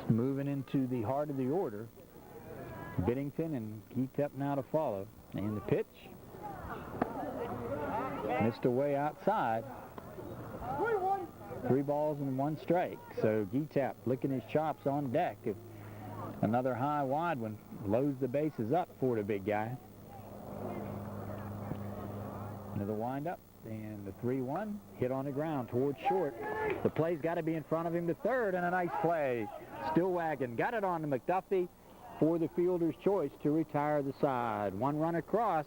Moving into the heart of the order. Biddington and Geetep now to follow. And the pitch. Missed away outside. 3 balls and 1 strike. So Geetep licking his chops on deck. If another high wide one loads the bases up for the big guy. Another windup, and the 3-1 hit on the ground towards short. The play's got to be in front of him to third, and a nice play. Stillwagon got it on to McDuffie for the fielder's choice to retire the side. 1 run across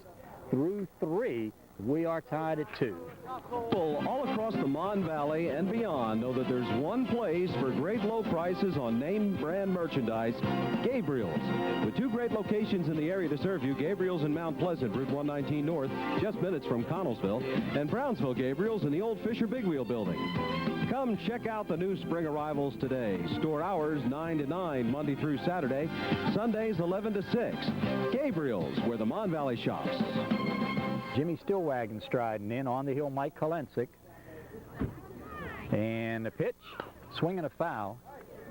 through 3. We are tied at 2. All across the Mon Valley and beyond know that there's one place for great low prices on name brand merchandise, Gabriel's. With 2 great locations in the area to serve you, Gabriel's in Mount Pleasant, Route 119 North, just minutes from Connellsville, and Brownsville Gabriel's in the old Fisher Big Wheel building. Come check out the new spring arrivals today. Store hours 9 to 9, Monday through Saturday, Sundays 11 to 6. Gabriel's, where the Mon Valley shops. Jimmy Stillwagon striding in. On the hill, Mike Kolensick. And the pitch, swinging a foul.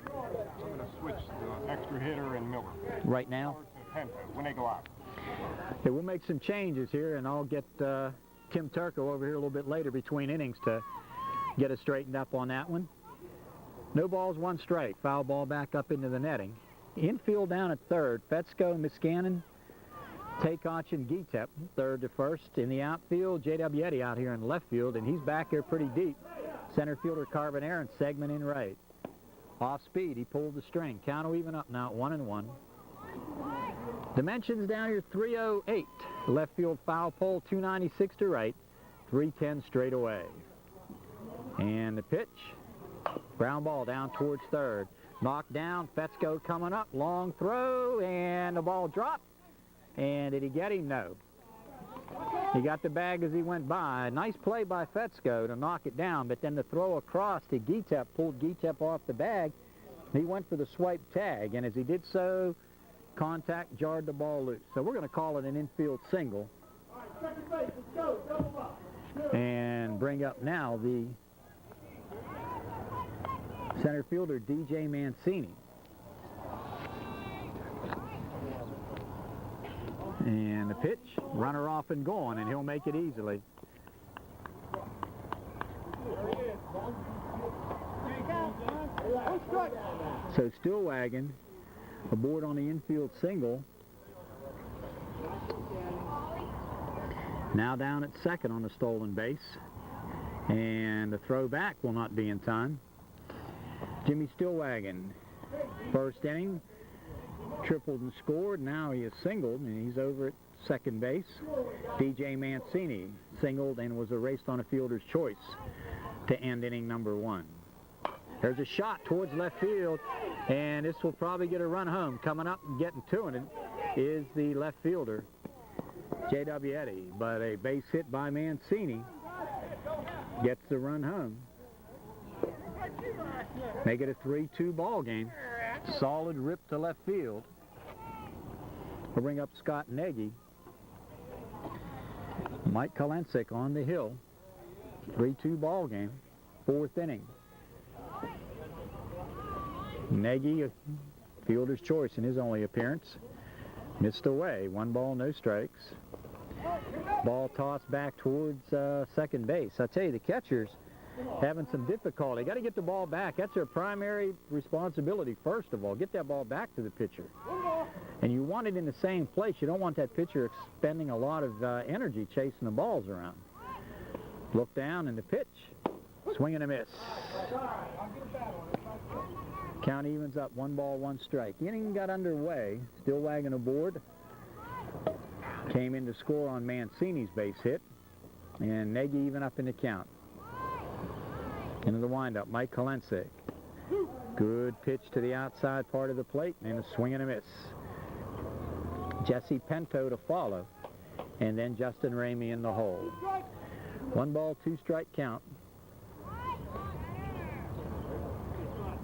I'm going to switch the extra hitter and Miller. Right now? When they go out. Okay, we'll make some changes here, and I'll get Tim Turco over here a little bit later between innings to get us straightened up on that one. No balls, 1 strike. Foul ball back up into the netting. Infield down at third. Fetzko, Muscannon, Takoch and Geetep, third to first. In the outfield, J.W. Eddy out here in left field, and he's back here pretty deep. Center fielder Carbonera and Segman in right. Off speed, he pulled the string. Count will even up now at 1-1. Dimensions down here, 308. Left field foul pole, 296 to right. 310 straight away. And the pitch, ground ball down towards third. Knocked down, Fetzko coming up, long throw, and the ball dropped. And did he get him? No. He got the bag as he went by. Nice play by Fetzko to knock it down, but then the throw across to Geetep pulled Geetep off the bag. He went for the swipe tag, and as he did so, contact jarred the ball loose. So we're going to call it an infield single. And bring up now the center fielder, DJ Mancini. And the pitch, runner off and gone, and he'll make it easily. So Stillwagon aboard on the infield single. Now down at second on the stolen base. And the throw back will not be in time. Jimmy Stillwagon, first inning, tripled and scored. Now he is singled, and he's over at second base. DJ Mancini singled and was erased on a fielder's choice to end inning number 1. There's a shot towards left field, and this will probably get a run home. Coming up and getting to it is the left fielder, J.W. Eddy, but a base hit by Mancini gets the run home. Make it a 3-2 ball game. Solid rip to left field. We'll bring up Scott Nagy. Mike Kalensick on the hill. 3-2 ball game. 4th inning. Nagy, a fielder's choice in his only appearance. Missed away. 1 ball, no strikes. Ball tossed back towards second base. I tell you, the catchers having some difficulty. Got to get the ball back. That's their primary responsibility, first of all. Get that ball back to the pitcher. And you want it in the same place. You don't want that pitcher expending a lot of energy chasing the balls around. Look down and the pitch. Swing and a miss. Count evens up, 1 ball, 1 strike. The inning got underway. Still wagging aboard. Came in to score on Mancini's base hit. And Nagy even up in the count. Into the windup, Mike Kalensick. Good pitch to the outside part of the plate, and a swing and a miss. Jesse Pinto to follow, and then Justin Ramey in the hole. 1 ball, 2 strike count.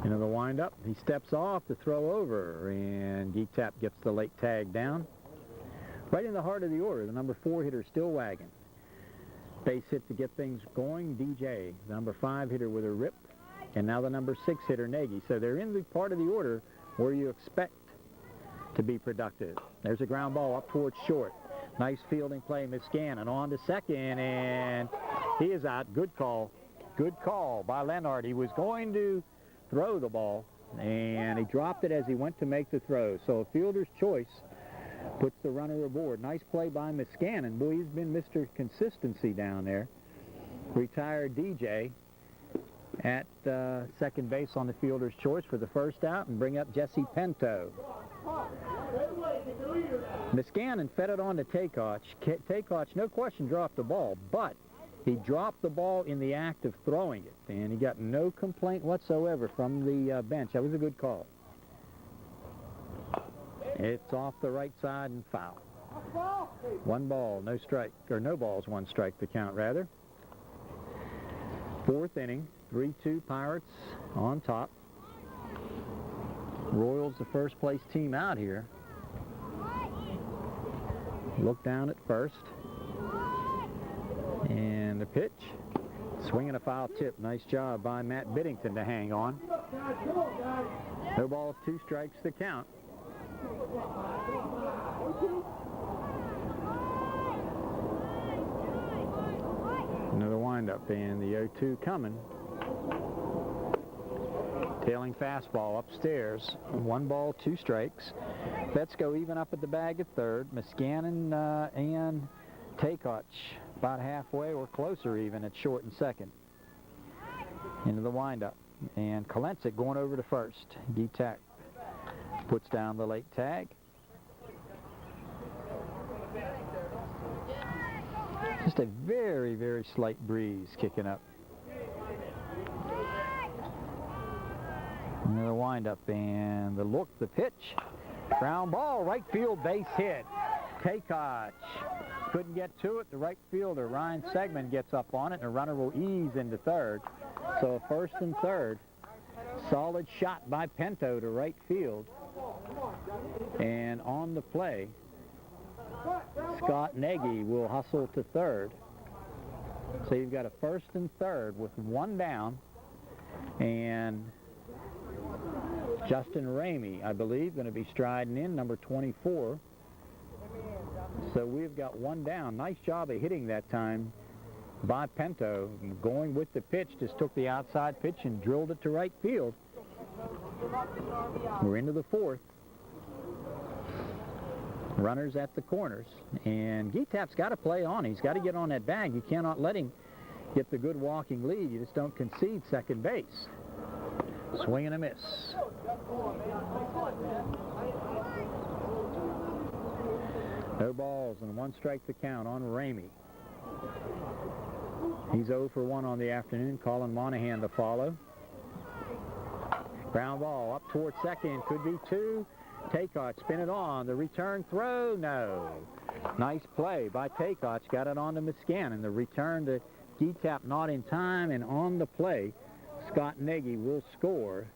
Into the windup, he steps off to throw over, and Geetap gets the late tag down. Right in the heart of the order, the number 4 hitter still wagging. Base hit to get things going, DJ, the number 5 hitter with a rip, and now the number 6 hitter, Nagy. So they're in the part of the order where you expect to be productive. There's a ground ball up towards short. Nice fielding play, Miscannon on to second, and he is out. Good call. Good call by Leonard. He was going to throw the ball, and he dropped it as he went to make the throw. So a fielder's choice puts the runner aboard. Nice play by Miscannon. Boy, he's been Mr. Consistency down there. Retired DJ at second base on the fielder's choice for the first out, and bring up Jesse Pinto. Miscannon fed it on to Takeoch. Takeoch, no question, dropped the ball, but he dropped the ball in the act of throwing it, and he got no complaint whatsoever from the bench. That was a good call. It's off the right side and foul. 1 ball, no strike, or no balls, 1 strike the count, rather. 4th inning, 3-2 Pirates on top. Royals the first place team out here. Look down at first. And the pitch. Swinging a foul tip. Nice job by Matt Biddington to hang on. No balls, 2 strikes the count. Another windup, and the 0-2 coming. Tailing fastball upstairs. 1 ball, 2 strikes. Betsko even up at the bag at third. Miscannon and Takeoch about halfway or closer even at short and second. Into the windup. And Kalensick going over to first. Geetap puts down the late tag. Just a very, very slight breeze kicking up. Another windup, and the look, the pitch. Ground ball, right field, base hit. Takeoch couldn't get to it. The right fielder, Ryan Segman, gets up on it, and the runner will ease into third. So first and third. Solid shot by Pinto to right field. And on the play, Scott Nagy will hustle to third. So you've got a first and third with 1 down. And Justin Ramey, I believe, going to be striding in, number 24. So we've got 1 down. Nice job of hitting that time by Pinto. Going with the pitch, just took the outside pitch and drilled it to right field. We're into the 4th. Runners at the corners. And Geetap's got to play on. He's got to get on that bag. You cannot let him get the good walking lead. You just don't concede second base. Swing and a miss. No balls and 1 strike to count on Ramey. He's 0 for 1 on the afternoon. Colin Monahan to follow. Ground ball up towards second. Could be 2. Takeout, spin it on. The return throw, no. Nice play by Takeout. Got it on to Muscannon. The return to Getap not in time, and on the play, Scott Nagy will score.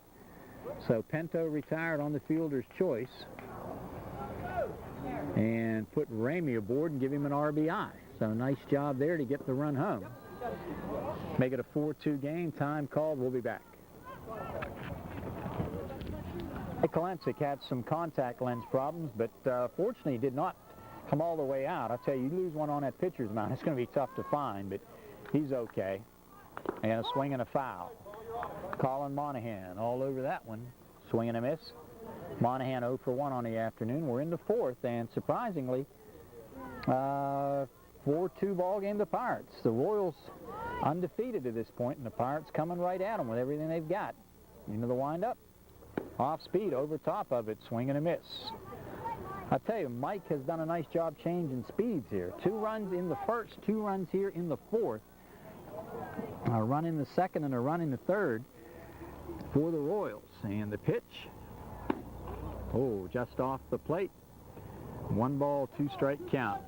So Pinto retired on the fielder's choice and put Ramey aboard and give him an RBI. So nice job there to get the run home. Make it a 4-2 game. Time called. We'll be back. Kalensik had some contact lens problems, but fortunately did not come all the way out. I'll tell you, you lose one on that pitcher's mound, it's going to be tough to find, but he's okay. And a swing and a foul. Colin Monahan all over that one. Swing and a miss. Monahan 0 for 1 on the afternoon. We're in the 4th, and surprisingly, 4-2 ball game to Pirates. The Royals undefeated to this point, and the Pirates coming right at them with everything they've got. Into the windup. Off speed, over top of it, swing and a miss. I tell you, Mike has done a nice job changing speeds here. 2 runs in the 1st, 2 runs here in the 4th. A run in the 2nd and a run in the 3rd for the Royals. And the pitch, oh, just off the plate. 1 ball, 2 strike count.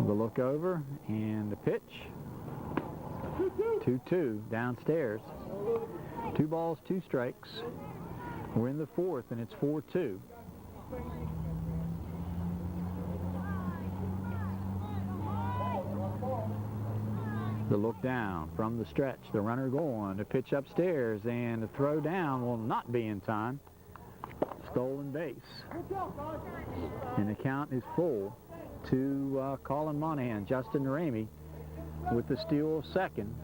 The look over and the pitch. 2-2 downstairs. 2 balls, 2 strikes. We're in the 4th, and it's 4-2. The look down from the stretch. The runner going. The pitch upstairs, and the throw down will not be in time. Stolen base. And the count is full to Colin Monahan. Justin Ramey with the steal of second.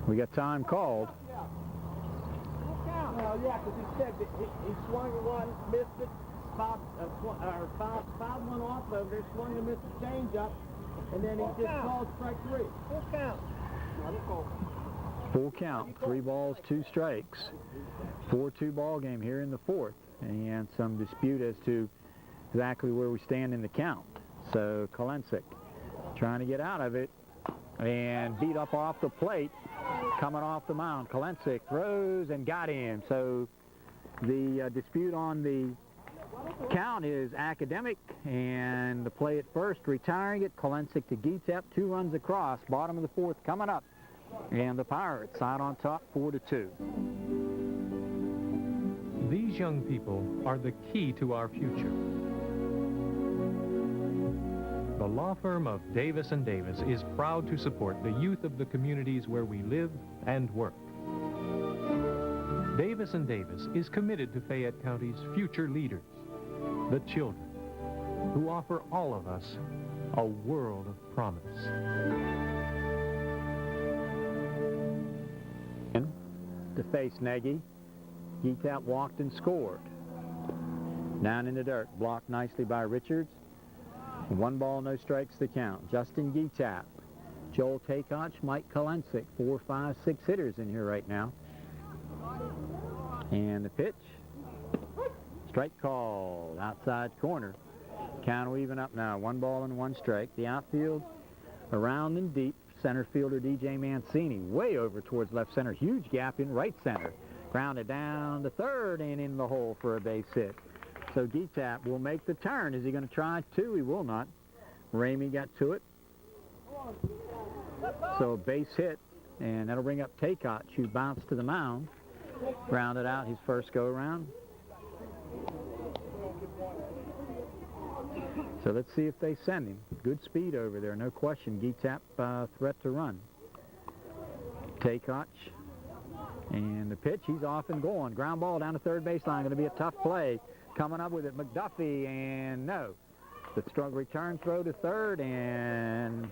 We got time called. Well, yeah, because he said that he swung one, missed it, fouled one off over there, swung and missed the changeup, and then he just called strike 3. Full count. Full count. 3 balls, 2 strikes. 4-2 ball game here in the 4th, and some dispute as to exactly where we stand in the count. So Kalensik trying to get out of it and beat up off the plate. Coming off the mound, Kalensik throws and got him. So the dispute on the count is academic, and the play at first, retiring it. Kalensik to Getap, 2 runs across. Bottom of the 4th coming up, and the Pirates out on top, 4-2. These young people are the key to our future. The law firm of Davis & Davis is proud to support the youth of the communities where we live and work. Davis & Davis is committed to Fayette County's future leaders, the children, who offer all of us a world of promise. To face Nagy, Getap walked and scored. Down in the dirt, blocked nicely by Richards. 1 ball, no strikes to count. Justin Getap, Joel Takeoch, Mike Kalensik, 4, 5, 6 hitters in here right now. And the pitch, strike call, outside corner. Count will even up now, 1 ball and 1 strike. The outfield around and deep. Center fielder DJ Mancini way over towards left center. Huge gap in right center. Grounded down to third and in the hole for a base hit. So Getap will make the turn. Is he going to try 2? He will not. Ramey got to it. So a base hit, and that'll bring up Takeoch, who bounced to the mound. Grounded out his first go-around. So let's see if they send him. Good speed over there, no question. Getap threat to run. Takeoch. And the pitch, he's off and going. Ground ball down the third baseline. Going to be a tough play. Coming up with it, McDuffie, and no. The strong return throw to third, and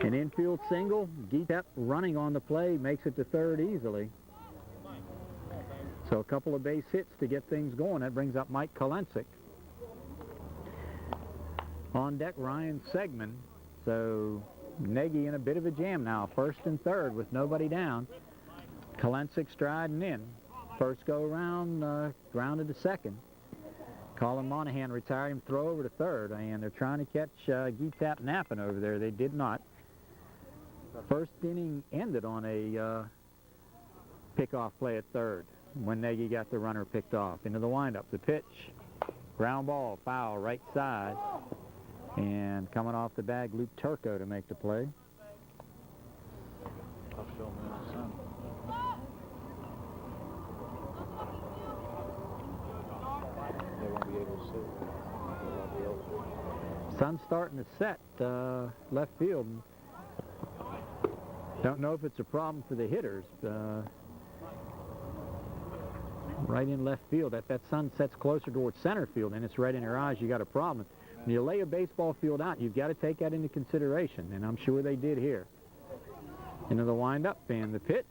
an infield single. Getap running on the play, makes it to third easily. So a couple of base hits to get things going. That brings up Mike Kolensick. On deck, Ryan Segman. So Nagy in a bit of a jam now. First and third with nobody down. Kolensick striding in. First go around, grounded to second. Colin Monahan retired him, throw over to third, and they're trying to catch Geetap napping over there. They did not. First inning ended on a pickoff play at third when Nagy got the runner picked off. Into the windup, the pitch, ground ball, foul, right side, and coming off the bag, Luke Turco to make the play. Sun's starting to set left field. Don't know if it's a problem for the hitters. Right in left field, that sun sets closer towards center field and it's right in your eyes, you got a problem. When you lay a baseball field out, you've got to take that into consideration, and I'm sure they did here. Into the windup and the pitch.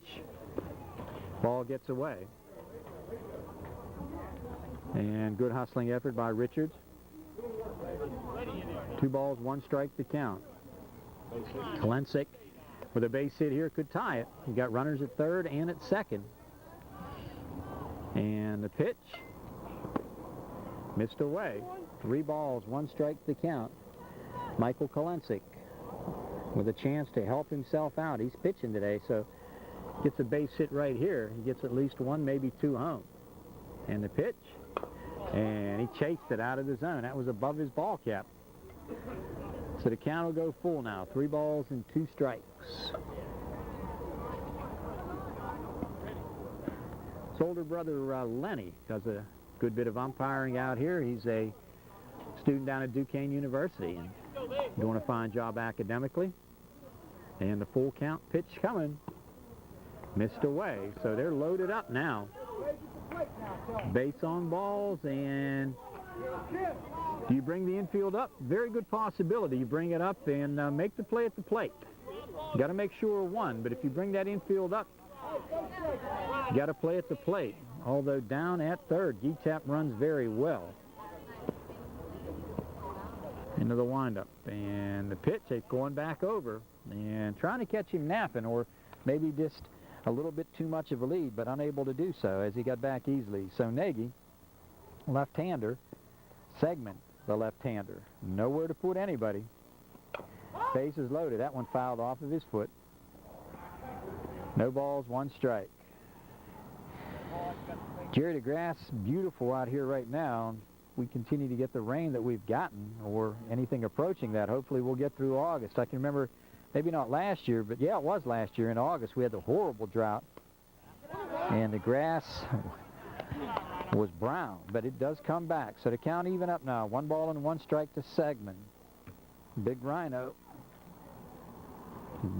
Ball gets away. And good hustling effort by Richards. 2 balls, 1 strike to count. Kolensick with a base hit here could tie it. You got runners at third and at second. And the pitch missed away. 3 balls, 1 strike to count. Michael Kolensick with a chance to help himself out. He's pitching today, so gets a base hit right here. He gets at least 1, maybe 2 home. And the pitch, and he chased it out of the zone. That was above his ball cap. So the count will go full now. 3 balls and 2 strikes. His older brother Lenny does a good bit of umpiring out here. He's a student down at Duquesne University and doing a fine job academically. And the full count pitch coming. Missed away. So they're loaded up now. Base on balls, and do you bring the infield up? Very good possibility. You bring it up and make the play at the plate. You got to make sure 1, but if you bring that infield up, you got to play at the plate. Although down at third, Geetap runs very well. Into the windup, and the pitch, it's going back over and trying to catch him napping, or maybe just a little bit too much of a lead, but unable to do so as he got back easily. So Nagy, left-hander, Segman, the left-hander. Nowhere to put anybody. Bases loaded. That one fouled off of his foot. No balls, 1 strike. Jerry, the grass beautiful out here right now. We continue to get the rain that we've gotten, or anything approaching that. Hopefully we'll get through August. I can remember, maybe not last year, but yeah, it was last year in August. We had the horrible drought, and the grass was brown, but it does come back. So the count even up now. 1 ball and 1 strike to Segman. Big Rhino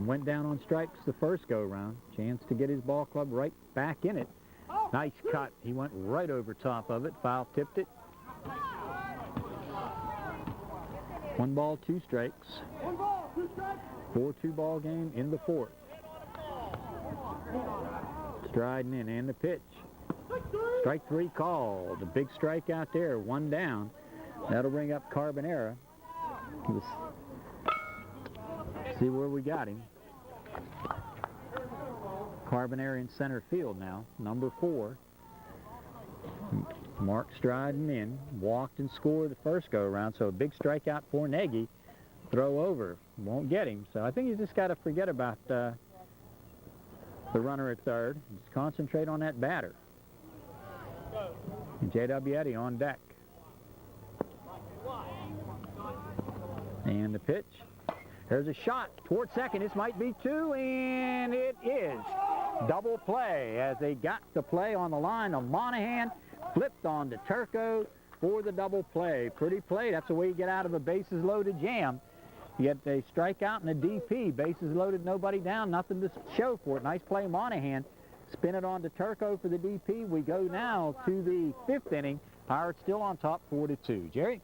went down on strikes the first go-round. Chance to get his ball club right back in it. Nice cut. He went right over top of it. Foul tipped it. 1 ball, 2 strikes. 4-2 ball game in the 4th. Striding in, and the pitch. Strike 3 called. A big strike out there, 1 down. That'll bring up Carbonera. Let's see where we got him. Carbonera in center field now, number 4. Mark striding in, walked and scored the first go-around, so a big strikeout for Nagy. Throw over, won't get him. So I think you just got to forget about the runner at third. Just concentrate on that batter. And J.W. Eddy on deck. And the pitch. There's a shot toward second. This might be 2, and it is. Double play as they got the play on the line of Monahan. Flipped on to Turco for the double play. Pretty play. That's the way you get out of a bases-loaded jam. You get a strikeout and a DP. Bases loaded, nobody down, nothing to show for it. Nice play, Monahan. Spin it on to Turco for the DP. We go now to the 5th inning. Pirates still on top, 4-2. Jerry?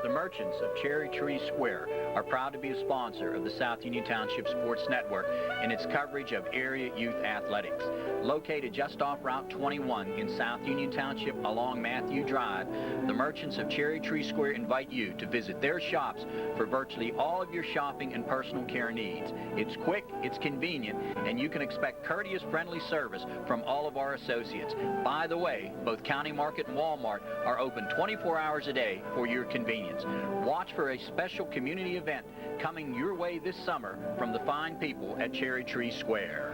The merchants of Cherry Tree Square are proud to be a sponsor of the South Union Township Sports Network in its coverage of area youth athletics. Located just off Route 21 in South Union Township along Matthew Drive, the merchants of Cherry Tree Square invite you to visit their shops for virtually all of your shopping and personal care needs. It's quick, it's convenient, and you can expect courteous, friendly service from all of our associates. By the way, both County Market and Walmart are open 24 hours a day for your convenience. Watch for a special community event coming your way this summer from the fine people at Cherry Tree Square.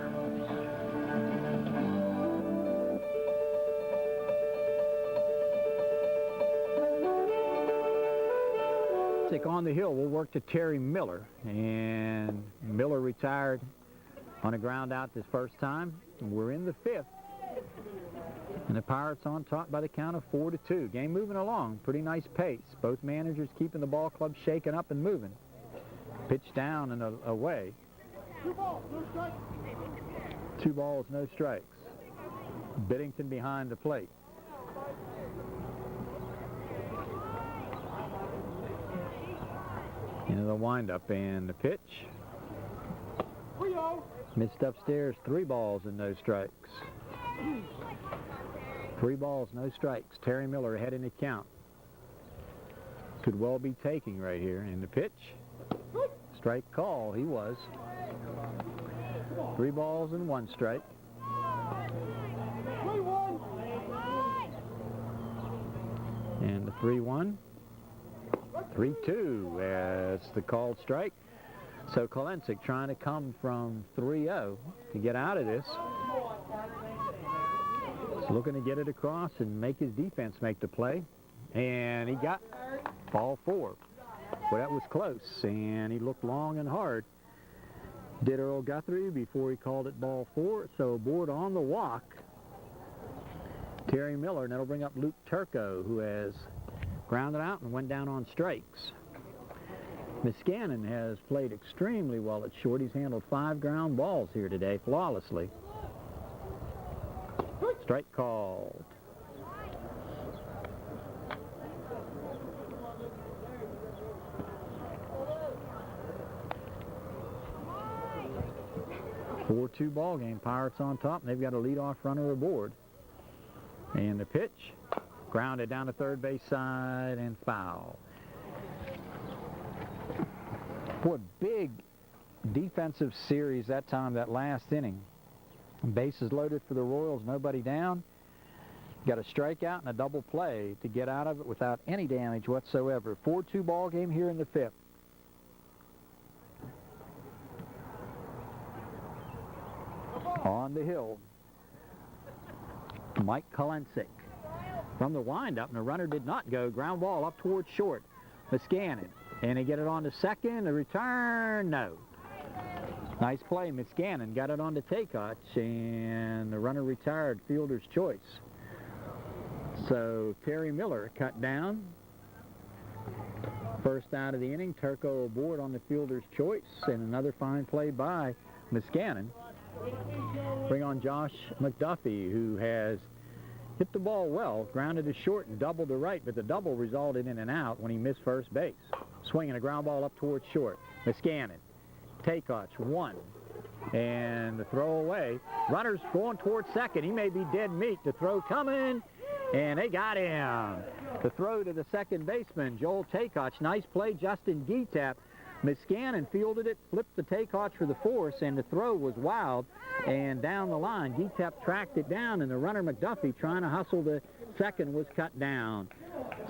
On the hill, we'll work to Terry Miller, and Miller retired on a ground out this first time. We're in the fifth, and the Pirates on top by the count of 4-2. Game moving along, pretty nice pace. Both managers keeping the ball club shaken up and moving. Pitch down and away. 2 balls, no strikes. 2 balls, no strikes. Biddington behind the plate. Into the windup and the pitch. Missed upstairs, 3 balls and no strikes. 3 balls, no strikes. Terry Miller ahead in the count. Could well be taking right here. And the pitch. Strike call, he was. 3 balls and 1 strike. 3-1. And the 3-1. 3-2 as the called strike. So Kolensik trying to come from 3-0 to get out of this. He's looking to get it across and make his defense make the play. And he got ball 4. Well, that was close, and he looked long and hard. Did Earl Guthrie before he called it ball 4. So aboard on the walk, Terry Miller, and that'll bring up Luke Turco, who has grounded out and went down on strikes. Miscannon has played extremely well at short. He's handled 5 ground balls here today flawlessly. Strike called. A 4-2 ball game. Pirates on top, and they've got a leadoff runner aboard. And the pitch. Grounded down the third base side and foul. Boy, big defensive series that time, that last inning. Bases loaded for the Royals, nobody down. Got a strikeout and a double play to get out of it without any damage whatsoever. 4-2 ball game here in the fifth. On the hill, Mike Kolensik. From the windup, and the runner did not go. Ground ball up towards short. Miscannon. And he get it on to second. The return, no. Nice play. Miscannon got it on to Takach, and the runner retired, fielder's choice. So Terry Miller cut down. First out of the inning. Turco aboard on the fielder's choice, and another fine play by Miscannon. Bring on Josh McDuffie, who has hit the ball well, grounded to short and doubled to right, but the double resulted in an out when he missed first base. Swinging a ground ball up towards short. Miscannon. Takach, 1. And the throw away. Runner's going towards second. He may be dead meat. The throw coming, and they got him. The throw to the second baseman, Joel Takach. Nice play, Justin Geetap. Miscannon fielded it, flipped the Takach for the force, and the throw was wild. And down the line, Geetap tracked it down, and the runner McDuffie, trying to hustle the second, was cut down.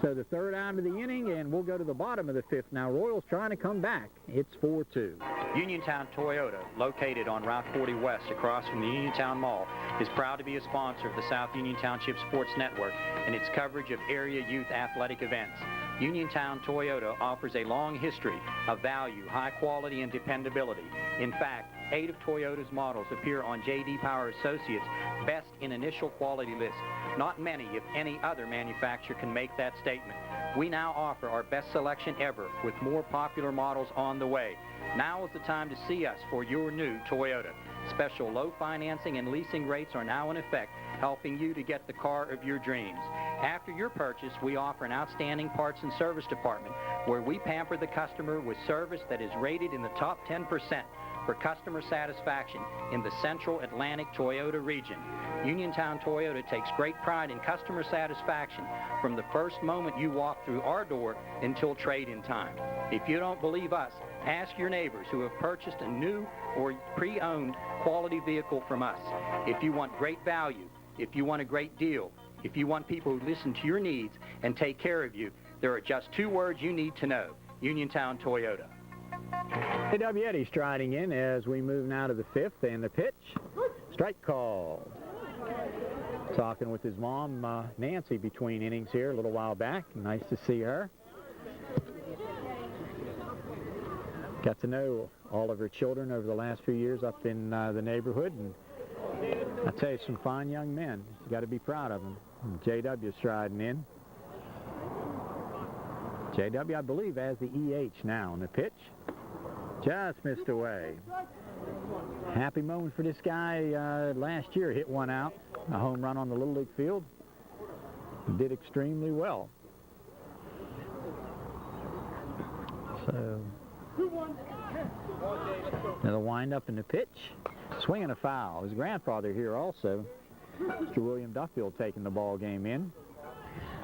So the third out of the inning, and we'll go to the bottom of the fifth. Now Royals trying to come back. It's 4-2. Uniontown Toyota, located on Route 40 West across from the Uniontown Mall, is proud to be a sponsor of the South Union Township Sports Network and its coverage of area youth athletic events. Uniontown Toyota offers a long history of value, high quality, and dependability. In fact, 8 of Toyota's models appear on J.D. Power Associates' Best in Initial Quality list. Not many, if any other manufacturer can make that statement. We now offer our best selection ever with more popular models on the way. Now is the time to see us for your new Toyota. Special low financing and leasing rates are now in effect, helping you to get the car of your dreams. After your purchase, we offer an outstanding parts and service department where we pamper the customer with service that is rated in the top 10% for customer satisfaction in the Central Atlantic Toyota region. Uniontown Toyota takes great pride in customer satisfaction from the first moment you walk through our door until trade-in time. If you don't believe us, ask your neighbors who have purchased a new or pre-owned quality vehicle from us. If you want great value, if you want a great deal, if you want people who listen to your needs and take care of you, there are just two words you need to know: Uniontown Toyota. A.W. Eddy striding in as we move now to the fifth, and the pitch, strike called. Talking with his mom, Nancy, between innings here a little while back. Nice to see her. Got to know all of her children over the last few years up in the neighborhood, and I tell you, some fine young men. You got to be proud of them. J.W. striding in. J.W., I believe, has the EH now, and the pitch just missed away. Happy moment for this guy. Last year hit one out, a home run on the Little League field. Did extremely well. So, now the windup in the pitch. Swinging a foul. His grandfather here also, Mr. William Duffield, taking the ball game in.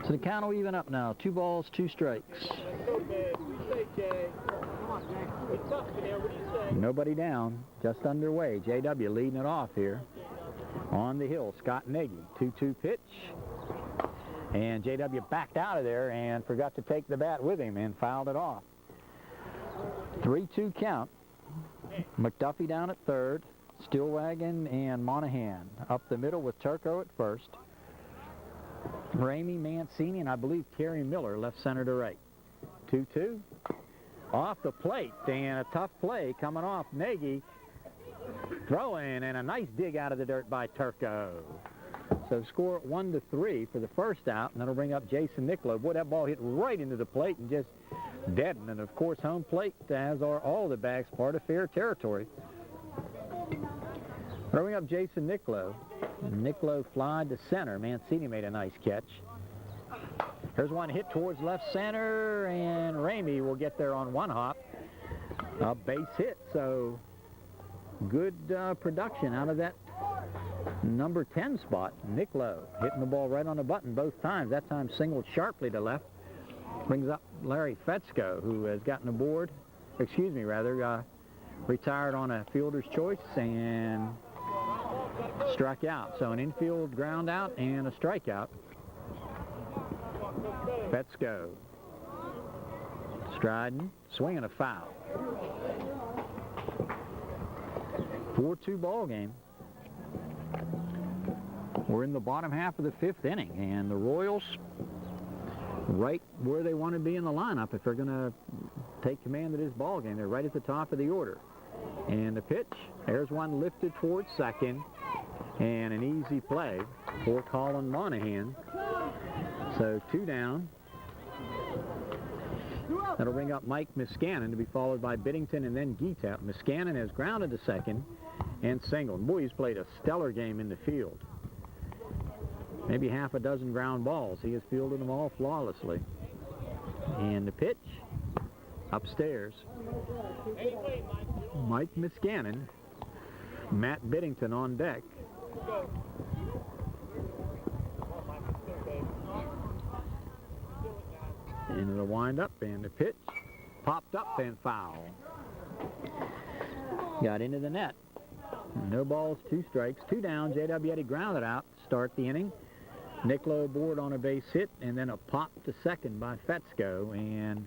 So the count will even up now. 2 balls, 2 strikes. Nobody down, just underway. J.W. leading it off here. On the hill, Scott Nagy. 2-2 pitch. And J.W. backed out of there and forgot to take the bat with him and fouled it off. 3-2 count. McDuffie down at third. Stillwagon and Monahan up the middle with Turco at first. Ramey, Mancini, and I believe Kerry Miller left center to right. 2-2. Off the plate, and a tough play coming off Nagy. Throwing, and a nice dig out of the dirt by Turco. So score 1-3 for the first out, and that'll bring up Jason Niccolo. Boy, that ball hit right into the plate and just deadened. And of course, home plate, as are all the backs, part of fair territory. Throwing up Jason Niccolo. Niccolo flied to center. Mancini made a nice catch. Here's one hit towards left center, and Ramey will get there on one hop. A base hit, so good production out of that number 10 spot. Niccolo hitting the ball right on the button both times. That time singled sharply to left. Brings up Larry Fetzko, who has gotten aboard, retired on a fielder's choice and struck out. So an infield ground out and a strikeout. Fetzko striding, swinging a foul. 4-2 ball game. We're in the bottom half of the 5th inning, and the Royals right where they want to be in the lineup if they're going to take command of this ball game. They're right at the top of the order. And the pitch, there's one lifted towards second, and an easy play for Colin Monahan. So 2 down. That'll bring up Mike Miscannon to be followed by Biddington and then Geetap. Miscannon has grounded to second and singled. Boy, he's played a stellar game in the field. Maybe half a dozen ground balls. He has fielded them all flawlessly. And the pitch, upstairs. Mike Miscannon, Matt Biddington on deck. Into the windup, and the pitch popped up and foul. Got into the net. No balls, 2 strikes, 2 down. J.W. Eddy grounded out to start the inning. Niccolo aboard on a base hit, and then a pop to second by Fetzko, and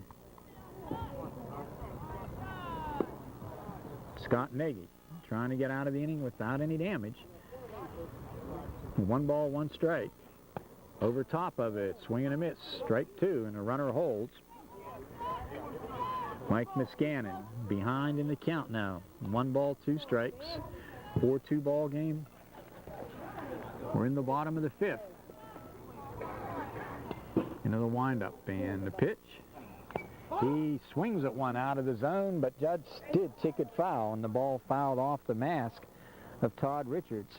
Scott Nagy trying to get out of the inning without any damage. 1 ball, 1 strike. Over top of it, swing and a miss, strike 2, and a runner holds. Mike Miscannon behind in the count now. 1 ball, 2 strikes. 4-2 ball game. We're in the bottom of the 5th. Into the windup, and the pitch. He swings at one out of the zone, but Judge did ticket foul, and the ball fouled off the mask of Todd Richards.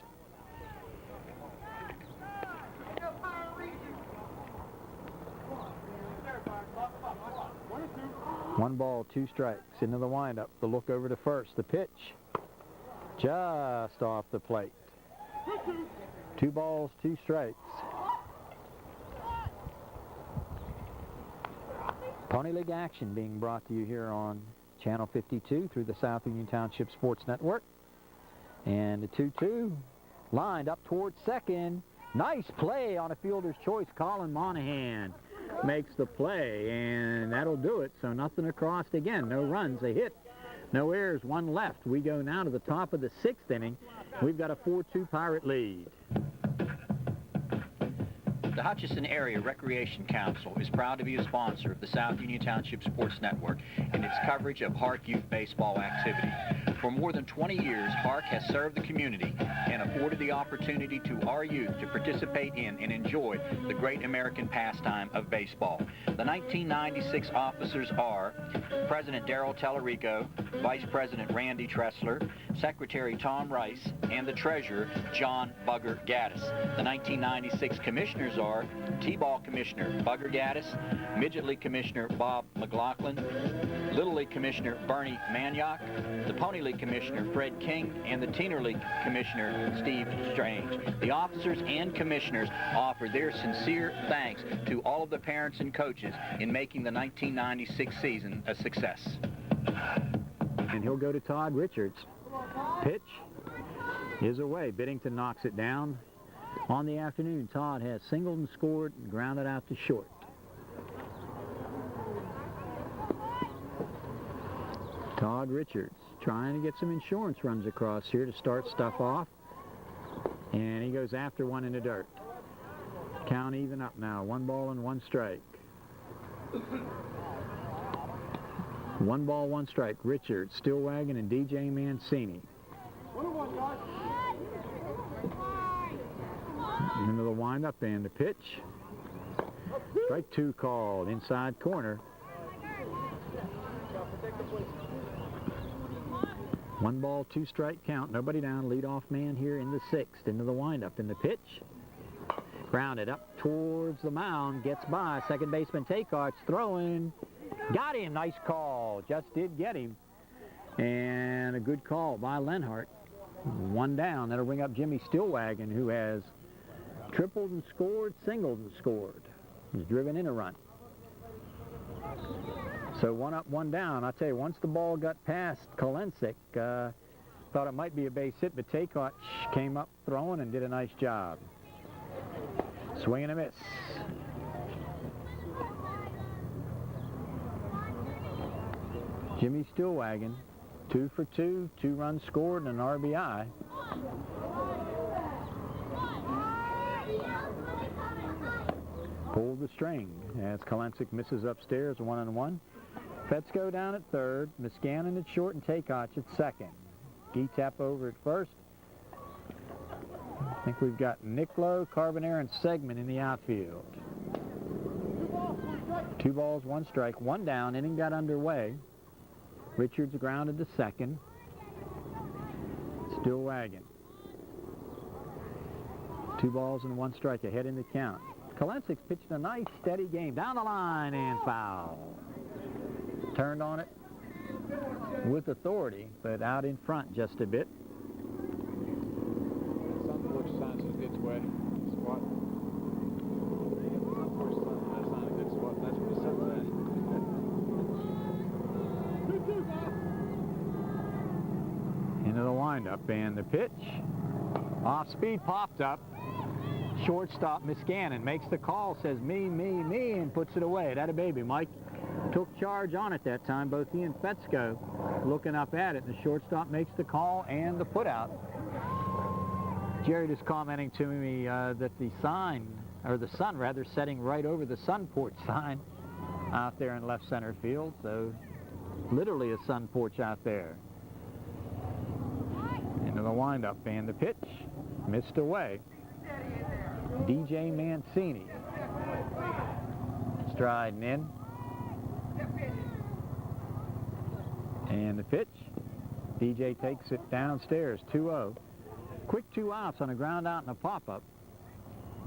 1 ball, 2 strikes. Into the windup. The look over to first. The pitch. Just off the plate. 2 balls, 2 strikes. Pony League action being brought to you here on Channel 52 through the South Union Township Sports Network. And the 2-2 lined up towards second. Nice play on a fielder's choice. Colin Monahan makes the play, and that'll do it. So nothing across again. No runs, a hit, no errors, 1 left. We go now to the top of the 6th inning. We've got a 4-2 Pirate lead. The Hutchinson Area Recreation Council is proud to be a sponsor of the South Union Township Sports Network and its coverage of HARC youth baseball activity. For more than 20 years, HARC has served the community and afforded the opportunity to our youth to participate in and enjoy the great American pastime of baseball. The 1996 officers are President Darrell Tellerico, Vice President Randy Tressler, Secretary Tom Rice, and the Treasurer John Bugger Gaddis. The 1996 commissioners are T-Ball Commissioner Bugger Gaddis, Midget League Commissioner Bob McLaughlin, Little League Commissioner Bernie Maniok, the Pony League Commissioner Fred King, and the Teener League Commissioner Steve Strange. The officers and commissioners offer their sincere thanks to all of the parents and coaches in making the 1996 season a success. And he'll go to Todd Richards. Pitch is away. Biddington knocks it down. On the afternoon, Todd has singled and scored and grounded out to short. Todd Richards trying to get some insurance runs across here to start stuff off. And he goes after one in the dirt. Count even up now. 1 ball and 1 strike. 1 ball, 1 strike. Richards, Stillwagon, and DJ Mancini. Into the windup and the pitch. Strike 2 called. Inside corner. 1 ball, 2 strike count. Nobody down. Leadoff man here in the 6th. Into the windup and the pitch. Grounded up towards the mound. Gets by. Second baseman Takeart's throwing. Got him. Nice call. Just did get him. And a good call by Lenhart. 1 down. That'll bring up Jimmy Stillwagon, who has tripled and scored, singled and scored. He's driven in a run. So 1 up, 1 down. I'll tell you, once the ball got past Kolensik, thought it might be a base hit, but Takeart came up throwing and did a nice job. Swing and a miss. Jimmy Stillwagon, 2 for 2, 2 runs scored and an RBI. Pulled the string as Kolensik misses upstairs, 1-1. Fetzko down at third, Miscannon at short, and Takeoch at second. Getap over at first. I think we've got Nicklow, Carbonare, and Segman in the outfield. 2 balls, 1 strike, 1 down. Inning got underway. Richards grounded to second. Stillwagon. 2 balls and 1 strike ahead in the count. Kolensik's pitched a nice, steady game. Down the line and foul. Turned on it with authority, but out in front just a bit. Sunporch signs a good way. Spot. Sunporch signs that's not a good spot. That's what he said. Into the windup and the pitch. Off speed, popped up. Shortstop Miscannon makes the call, says me, and puts it away. That a baby, Mike. Took charge on it that time. Both he and Fetzko looking up at it. The shortstop makes the call and the putout. Jared is commenting to me that the sign, or the sun rather, setting right over the sun porch sign out there in left center field. So literally a sun porch out there. Into the windup and the pitch. Missed away. DJ Mancini. Striding in. And the pitch. DJ takes it downstairs, 2-0. Quick 2 outs on a ground out and a pop-up.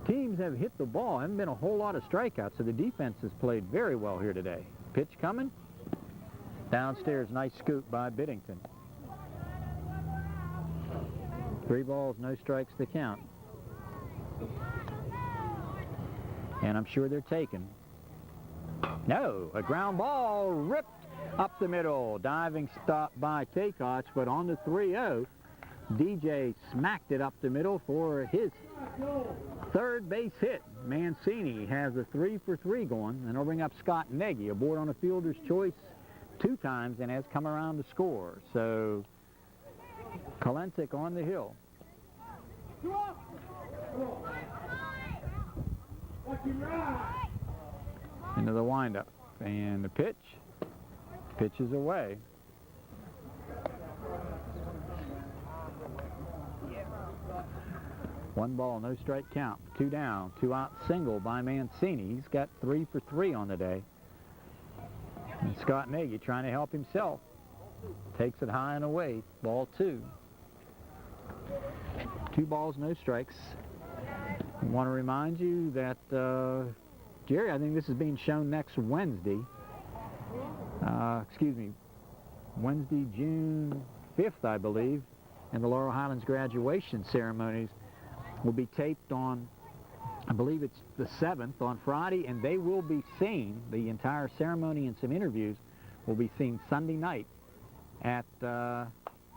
Teams have hit the ball. Haven't been a whole lot of strikeouts, so the defense has played very well here today. Pitch coming. Downstairs, nice scoop by Biddington. 3 balls, no strikes to count. And I'm sure they're taken. No, a ground ball ripped up the middle. Diving stop by Takotch, but on the 3-0, DJ smacked it up the middle for his third base hit. Mancini has a 3-for-3 going, and he'll bring up Scott Nagy, aboard on a fielder's choice 2 times and has come around to score. So Kalentik on the hill. Into the windup, and the pitch is away. One ball, no strike count. 2 down, 2 out single by Mancini. He's got 3-for-3 on the day. And Scott Nagy trying to help himself. Takes it high and away. Ball 2. 2 balls, no strikes. I want to remind you that, Jerry, I think this is being shown next Wednesday. Wednesday, June 5th, I believe. And the Laurel Highlands graduation ceremonies will be taped on, I believe it's the 7th, on Friday, and they will be seen, the entire ceremony and some interviews will be seen Sunday night at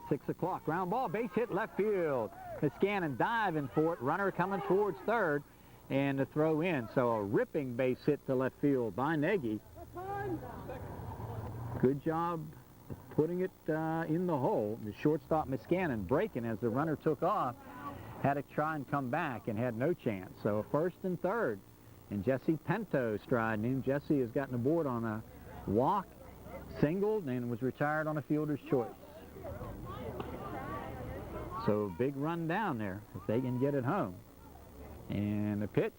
6 o'clock. Ground ball, base hit left field. Niskanen diving for it, runner coming towards third, and the throw in. So a ripping base hit to left field by Nagy. Good job of putting it in the hole. The shortstop Niskanen breaking as the runner took off. Had to try and come back and had no chance. So first and third. And Jesse Pinto striding in. Jesse has gotten aboard on a walk, singled, and was retired on a fielder's choice. So big run down there if they can get it home. And the pitch,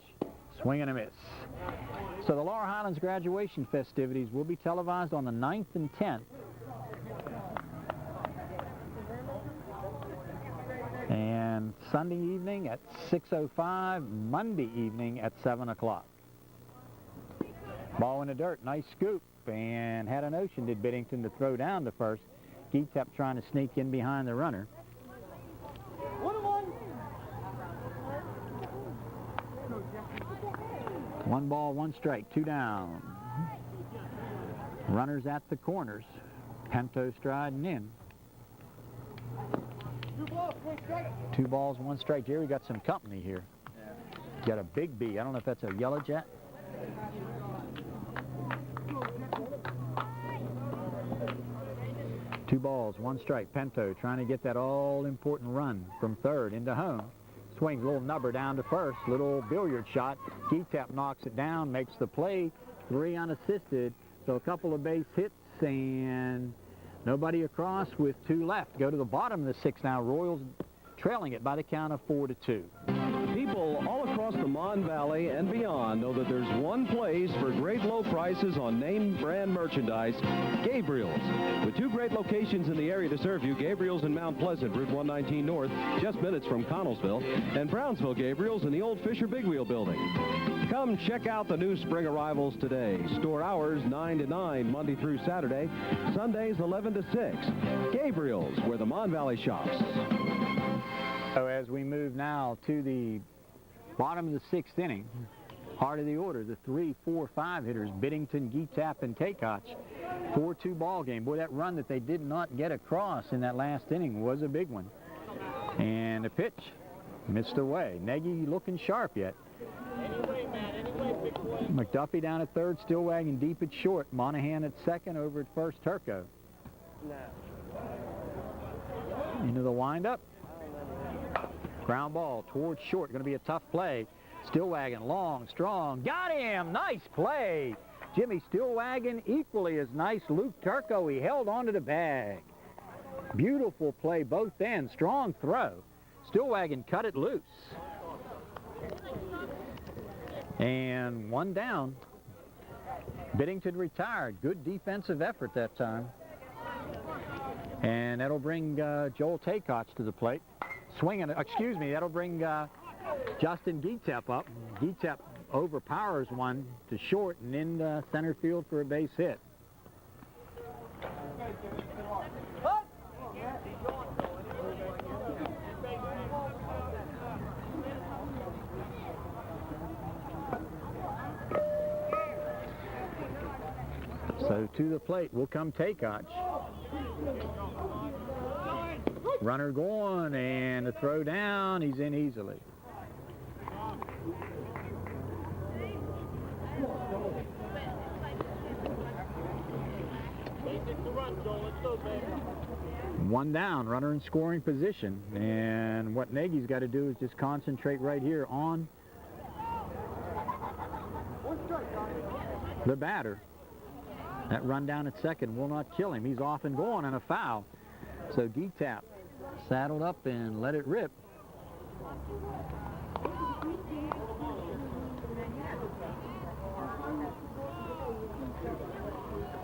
swing and a miss. So the Laurel Highlands graduation festivities will be televised on the 9th and 10th. And Sunday evening at 6:05, Monday evening at 7 o'clock. Ball in the dirt, nice scoop, and had a notion, did Biddington, to throw down to first. Geetep trying to sneak in behind the runner. 1 ball, 1 strike, 2 down. Runners at the corners. Pinto striding in. 2 balls, 1 strike. Jerry got some company here. Got a big bee. I don't know if that's a yellow jet. Two balls, 1 strike. Pinto trying to get that all-important run from third into home. Swings a little nubber down to first. Little billiard shot. Geetep knocks it down, makes the play. 3 unassisted. So a couple of base hits and nobody across with 2 left. Go to the bottom of the 6th now. Royals trailing it by the count of 4-2. People all across the Mon Valley and beyond know that there's one place for great low prices on name brand merchandise, Gabriel's. With 2 great locations in the area to serve you, Gabriel's in Mount Pleasant, Route 119 North, just minutes from Connellsville, and Brownsville Gabriel's in the old Fisher Big Wheel building. Come check out the new spring arrivals today. Store hours 9 to 9, Monday through Saturday, Sundays 11 to 6. Gabriel's, where the Mon Valley shops. So as we move now to the bottom of the 6th inning, heart of the order, the 3, 4, 5 hitters, Biddington, Geetep, and Takotch. 4-2 ball game. Boy, that run that they did not get across in that last inning was a big one. And the pitch missed away. Nagy looking sharp yet. McDuffie down at third, still wagging deep at short. Monahan at second, over at first, Turco. Into the windup. Ground ball towards short. Going to be a tough play. Stillwagon, long, strong. Got him! Nice play. Jimmy Stillwagon, equally as nice. Luke Turco, he held onto the bag. Beautiful play, both ends. Strong throw. Stillwagon cut it loose. And 1 down. Biddington retired. Good defensive effort that time. And that'll bring Joel Takotch to the plate. Swinging, that'll bring Justin Geetep up. Geetep overpowers one to short and in center field for a base hit. So to the plate will come Takeoch. Runner going, and the throw down. He's in easily. One down, runner in scoring position. And what Nagy's got to do is just concentrate right here on the batter. That run down at second will not kill him. He's off and going, and a foul. So D-Tap saddled up and let it rip.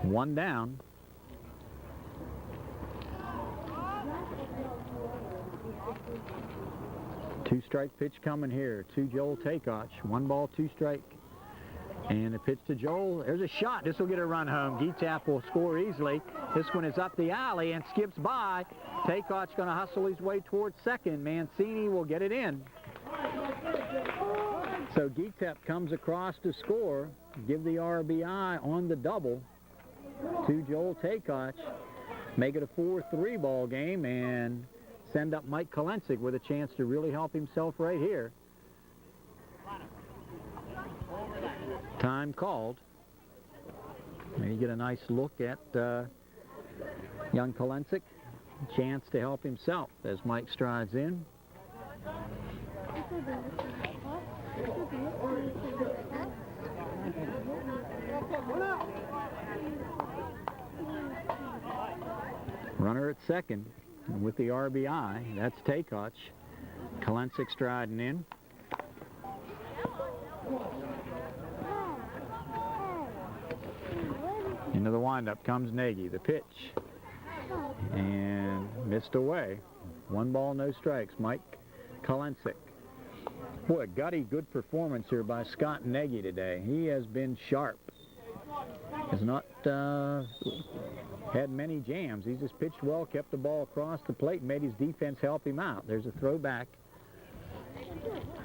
One down. Two-strike pitch coming here to Joel Takeoch. 1-2 strike. And a pitch to Joel. There's a shot. This will get a run home. G-Tap will score easily. This one is up the alley and skips by. Takeoch going to hustle his way towards second. Mancini will get it in. So G-Tap comes across to score. Give the RBI on the double to Joel Takeoch. Make it a 4-3 ball game and send up Mike Kolensik with a chance to really help himself right here. Time called. And you get a nice look at young Kolensik. Chance to help himself as Mike strides in. Runner at second with the RBI. That's Takeoch. Kolensik striding in. Into the windup comes Nagy. The pitch. And missed away. 1 ball, no strikes. Mike Kolensik. Boy, gutty good performance here by Scott Nagy today. He has been sharp. Has not had many jams. He's just pitched well, kept the ball across the plate, and made his defense help him out. There's a throwback.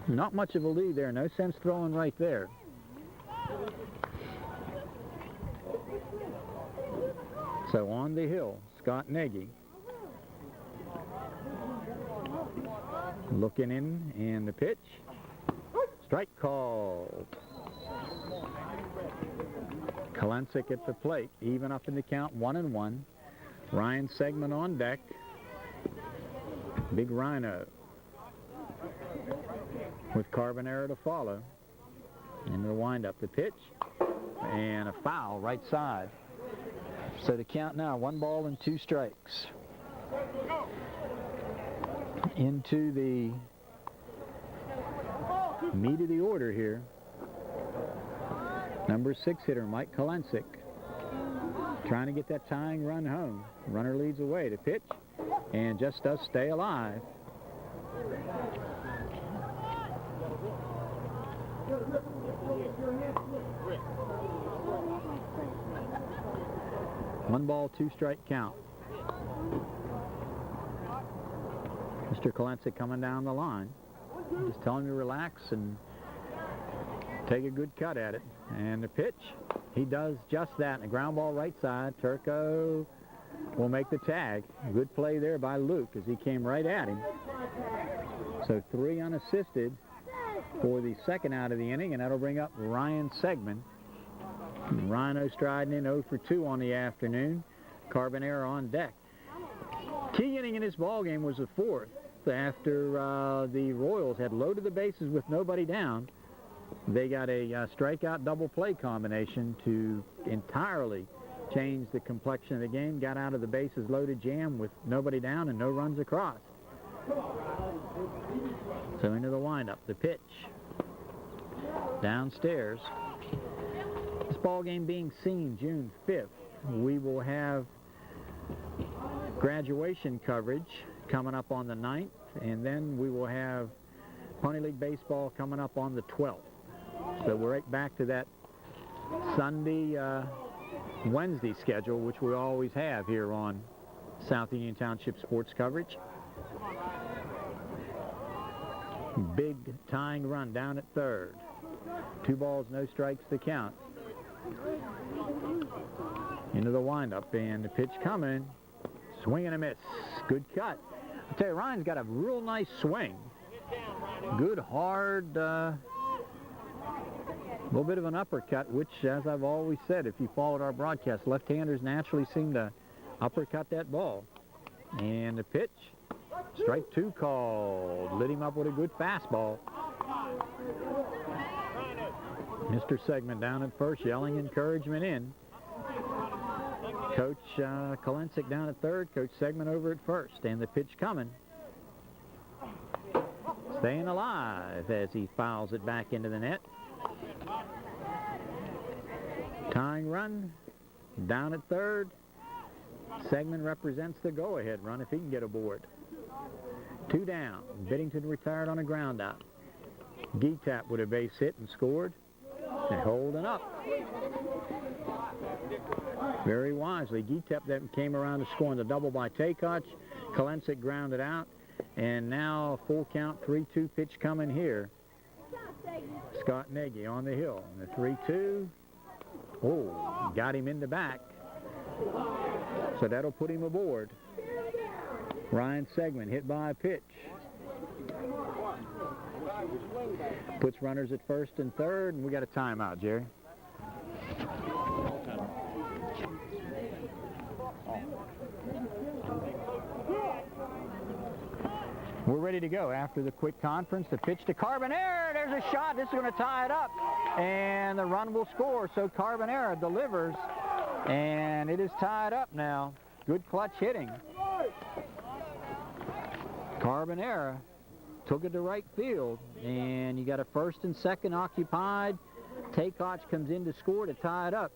Not much of a lead there. No sense throwing right there. So on the hill, Scott Nagy. Looking in, and the pitch. Strike called. Kolensik at the plate, even up in the count, 1-1. Ryan Segman on deck. Big Rhino with Carbonero to follow. Into the windup, the pitch, and a foul right side. So the count now, 1 ball and 2 strikes. Into the meat of the order here. Number 6 hitter, Mike Kolensik, trying to get that tying run home. Runner leads away to pitch, and just does stay alive. One ball, 2 strike count. Mr. Kolensik coming down the line. Just telling him to relax and take a good cut at it. And the pitch, he does just that. And a ground ball right side. Turco will make the tag. Good play there by Luke as he came right at him. So 3 unassisted for the second out of the inning, and that'll bring up Ryan Segman. Rhino striding in 0 for 2 on the afternoon. Carbonero on deck. Key inning in this ball game was the 4th after the Royals had loaded the bases with nobody down. They got a strikeout double play combination to entirely change the complexion of the game. Got out of the bases loaded jam with nobody down and no runs across. So into the windup, the pitch. Downstairs. This ball game being seen June 5th. We will have graduation coverage coming up on the 9th, and then we will have Pony League Baseball coming up on the 12th. So we're right back to that Sunday Wednesday schedule, which we always have here on South Union Township sports coverage. Big tying run down at third. 2 balls, no strikes to count. Into the windup, and the pitch coming. Swing and a miss. Good cut. I'll tell you, Ryan's got a real nice swing. Good, hard, little bit of an uppercut, which, as I've always said, if you followed our broadcast, left-handers naturally seem to uppercut that ball. And the pitch, strike 2 called. Lit him up with a good fastball. Mr. Segment down at first, yelling encouragement in. Coach Kolensik down at third, Coach Segment over at first, and the pitch coming. Staying alive as he fouls it back into the net. Tying run down at third. Segment represents the go-ahead run if he can get aboard. 2 down. Biddington retired on a ground out. Geetap with a base hit and scored. They're holding up. Very wisely, Geetap then came around to scoring the double by Takach. Kolensik grounded out. And now full count, 3-2 pitch coming here. Scott Nagy on the hill. The 3-2. Oh, got him in the back. So that'll put him aboard. Ryan Segment hit by a pitch. Puts runners at first and third, and we got a timeout, Jerry. We're ready to go after the quick conference. The pitch to Carbonera. There's a shot. This is going to tie it up. And the run will score. So Carbonera delivers. And it is tied up now. Good clutch hitting. Carbonera took it to right field. And you got a first and second occupied. Takach comes in to score to tie it up.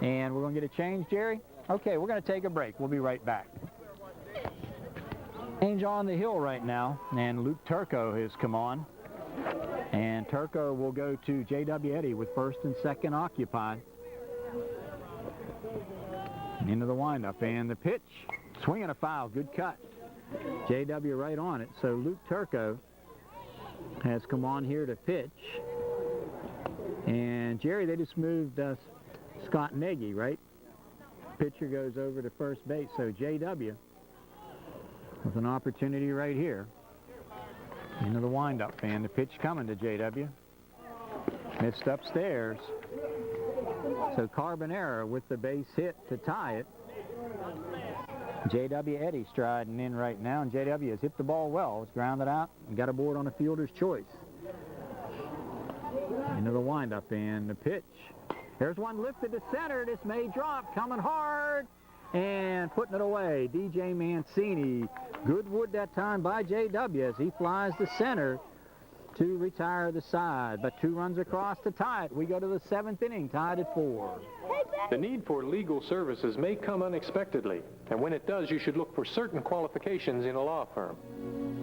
And we're going to get a change, Jerry? Okay, we're going to take a break. We'll be right back. Change on the hill right now, and Luke Turco has come on. And Turco will go to J.W. Eddy with first and second occupied. Into the windup, and the pitch. Swing and a foul, good cut. J.W. right on it, so Luke Turco has come on here to pitch. And Jerry, they just moved Scott Nagy, right? Pitcher goes over to first base, so J.W. with an opportunity right here. Into the windup, and the pitch coming to J.W. Missed upstairs. So Carbonera with the base hit to tie it. J.W. Eddy striding in right now, and J.W. has hit the ball well. It's grounded out and got aboard on a fielder's choice. Into the windup, and the pitch. There's one lifted to center. This may drop, coming hard. And putting it away, DJ Mancini. Good wood that time by J.W. as he flies to center to retire the side. But 2 runs across to tie it. We go to the 7th inning, tied at 4. The need for legal services may come unexpectedly, and when it does, you should look for certain qualifications in a law firm.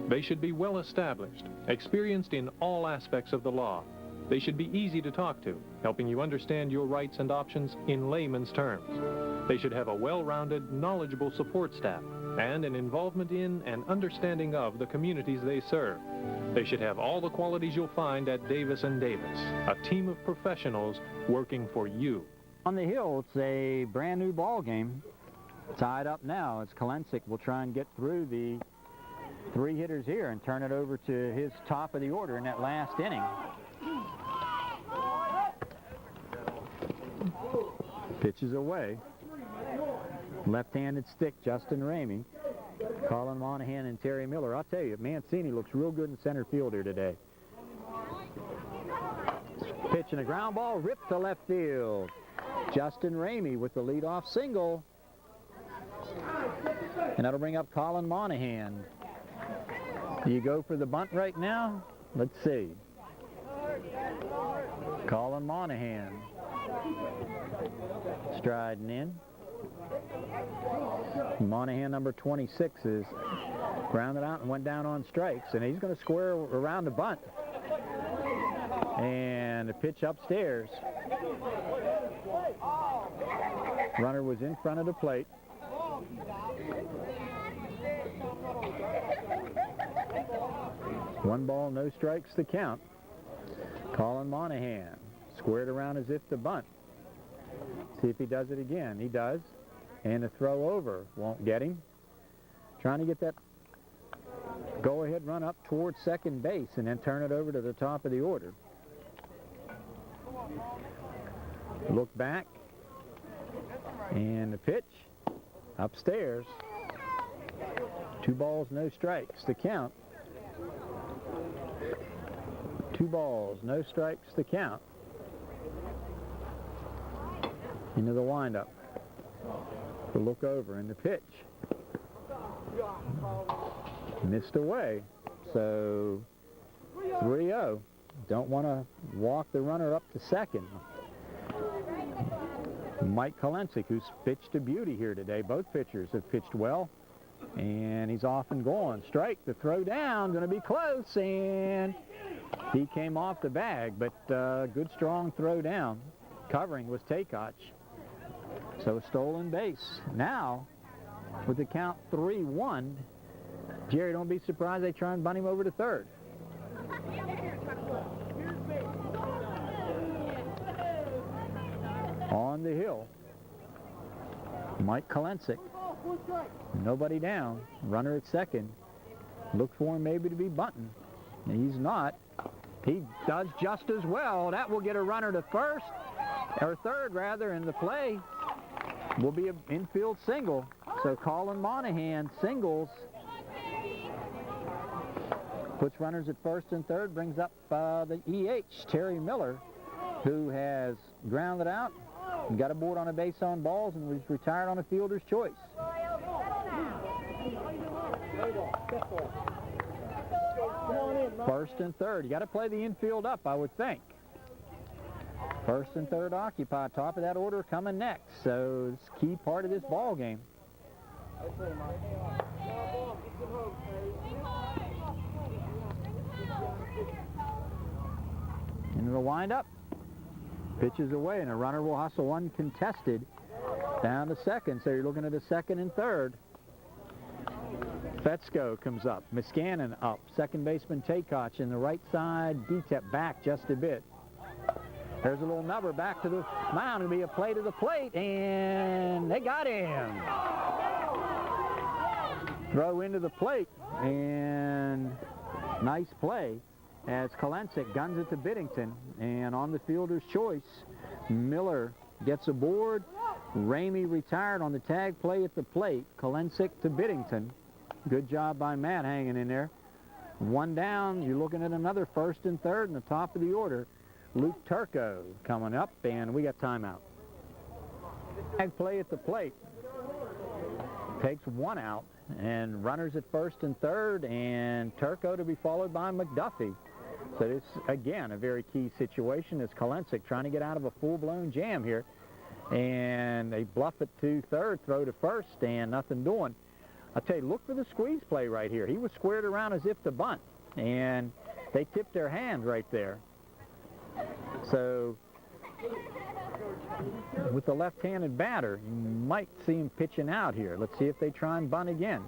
They should be well established, experienced in all aspects of the law. They should be easy to talk to, helping you understand your rights and options in layman's terms. They should have a well-rounded, knowledgeable support staff and an involvement in and understanding of the communities they serve. They should have all the qualities you'll find at Davis & Davis, a team of professionals working for you. On the hill, it's a brand new ball game. Tied up now as Kolensik will try and get through the 3 hitters here and turn it over to his top of the order in that last inning. Pitches away. Left-handed stick, Justin Ramey. Colin Monahan and Terry Miller. I'll tell you, Mancini looks real good in center field here today. Pitch and a ground ball ripped to left field. Justin Ramey with the leadoff single. And that'll bring up Colin Monahan. Do you go for the bunt right now? Let's see. Colin Monahan striding in. Monahan, number 26, is grounded out and went down on strikes, and he's going to square around the bunt. And And the pitch upstairs. Runner was in front of the plate. One ball, no strikes to count. Colin Monahan squared around as if to bunt. See if he does it again. He does. And the throw over won't get him. Trying to get that go-ahead run up towards second base and then turn it over to the top of the order. Look back. And the pitch upstairs. 2 balls, no strikes to count. 2 balls, no strikes to count. Into the windup. The look over and the pitch. Missed away. So 3-0. Don't want to walk the runner up to second. Mike Kolensik, who's pitched a beauty here today. Both pitchers have pitched well. And he's off and gone. Strike, the throw down, going to be close, and he came off the bag, but good strong throw down. Covering was Takach. So stolen base. Now, with the count 3-1, Jerry, don't be surprised they try and bunt him over to third. On the hill, Mike Kolensik. Nobody down. Runner at second. Look for him maybe to be bunting. He's not. He does just as well. That will get a runner to first, or third rather, and the play will be an infield single. So Colin Monahan singles. Puts runners at first and third, brings up the EH, Terry Miller, who has grounded out and got aboard on a base on balls and was retired on a fielder's choice. First and third. You got to play the infield up, I would think. First and third occupy. Top of that order coming next. So it's a key part of this ball game. Into the windup. Pitches away, and a runner will hustle uncontested down to second. So you're looking at a second and third. Fetzko comes up. Miscannon up. Second baseman Takach in the right side. DTEP back just a bit. There's a little number back to the mound. It'll be a play to the plate, and they got him. Throw into the plate, and nice play as Kolensik guns it to Biddington. And on the fielder's choice, Miller gets aboard. Ramey retired on the tag play at the plate. Kolensik to Biddington. Good job by Matt hanging in there. One down. You're looking at another first and third in the top of the order. Luke Turco coming up, and we got timeout. Tag play at the plate. Takes one out, and runners at first and third, and Turco to be followed by McDuffie. So this, again, a very key situation as Kolensik trying to get out of a full-blown jam here. And they bluff it to third, throw to first, and nothing doing. I'll tell you, look for the squeeze play right here. He was squared around as if to bunt, and they tipped their hand right there. So with the left-handed batter, you might see him pitching out here. Let's see if they try and bunt again.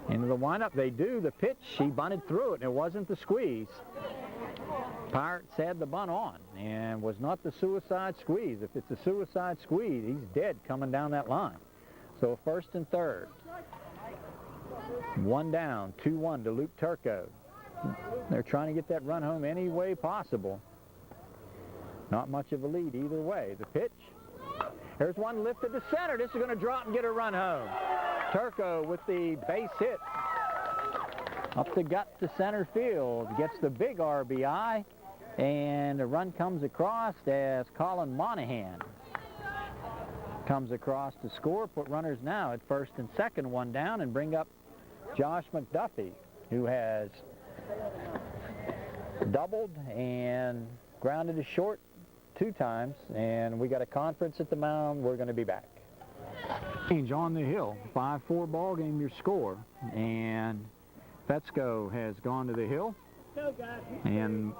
Into the windup, they do. The pitch, he bunted through it, and it wasn't the squeeze. Pirates had the bunt on, and was not the suicide squeeze. If it's a suicide squeeze, he's dead coming down that line. So first and third. One down, 2-1 to Luke Turco. They're trying to get that run home any way possible. Not much of a lead either way. The pitch. There's one lifted to center. This is going to drop and get a run home. Turco with the base hit. Up the gut to center field. Gets the big RBI. And the run comes across as Colin Monahan comes across to score. Put runners now at first and second, one down, and bring up Josh McDuffie, who has doubled and grounded to short 2 times. And we got a conference at the mound. We're going to be back. Change on the hill. 5-4 ball game, your score. And Fetzko has gone to the hill. And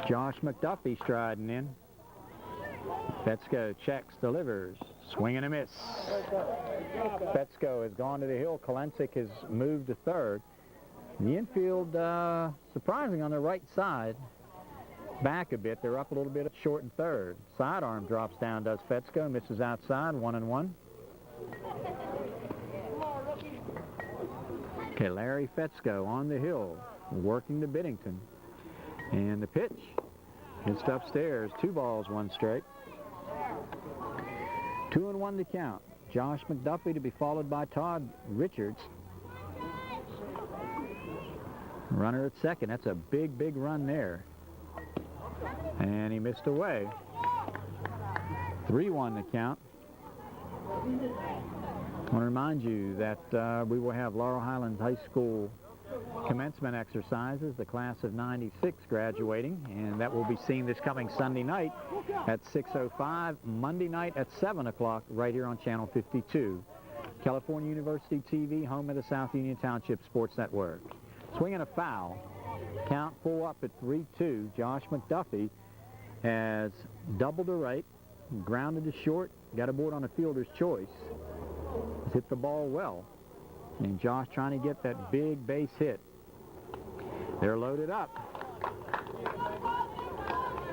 Josh McDuffie striding in. Fetzko checks, delivers, swing and a miss. Fetzko has gone to the hill. Kolensik has moved to third. The infield, surprising on the right side, back a bit. They're up a little bit short in third. Sidearm drops down, does Fetzko, misses outside, 1-1. Okay, Larry Fetzko on the hill, working to Biddington. And the pitch hits upstairs. 2 balls, 1 strike. 2-1 to count. Josh McDuffie to be followed by Todd Richards. Runner at second. That's a big, big run there. And he missed away. 3-1 to count. I want to remind you that we will have Laurel Highlands High School commencement exercises, the class of 96 graduating, and that will be seen this coming Sunday night at 6:05, Monday night at 7 o'clock right here on Channel 52. California University TV, home of the South Union Township Sports Network. Swinging a foul. Count full up at 3-2. Josh McDuffie has doubled to right, grounded to short, got aboard on a fielder's choice. Has hit the ball well. And Josh trying to get that big base hit. They're loaded up.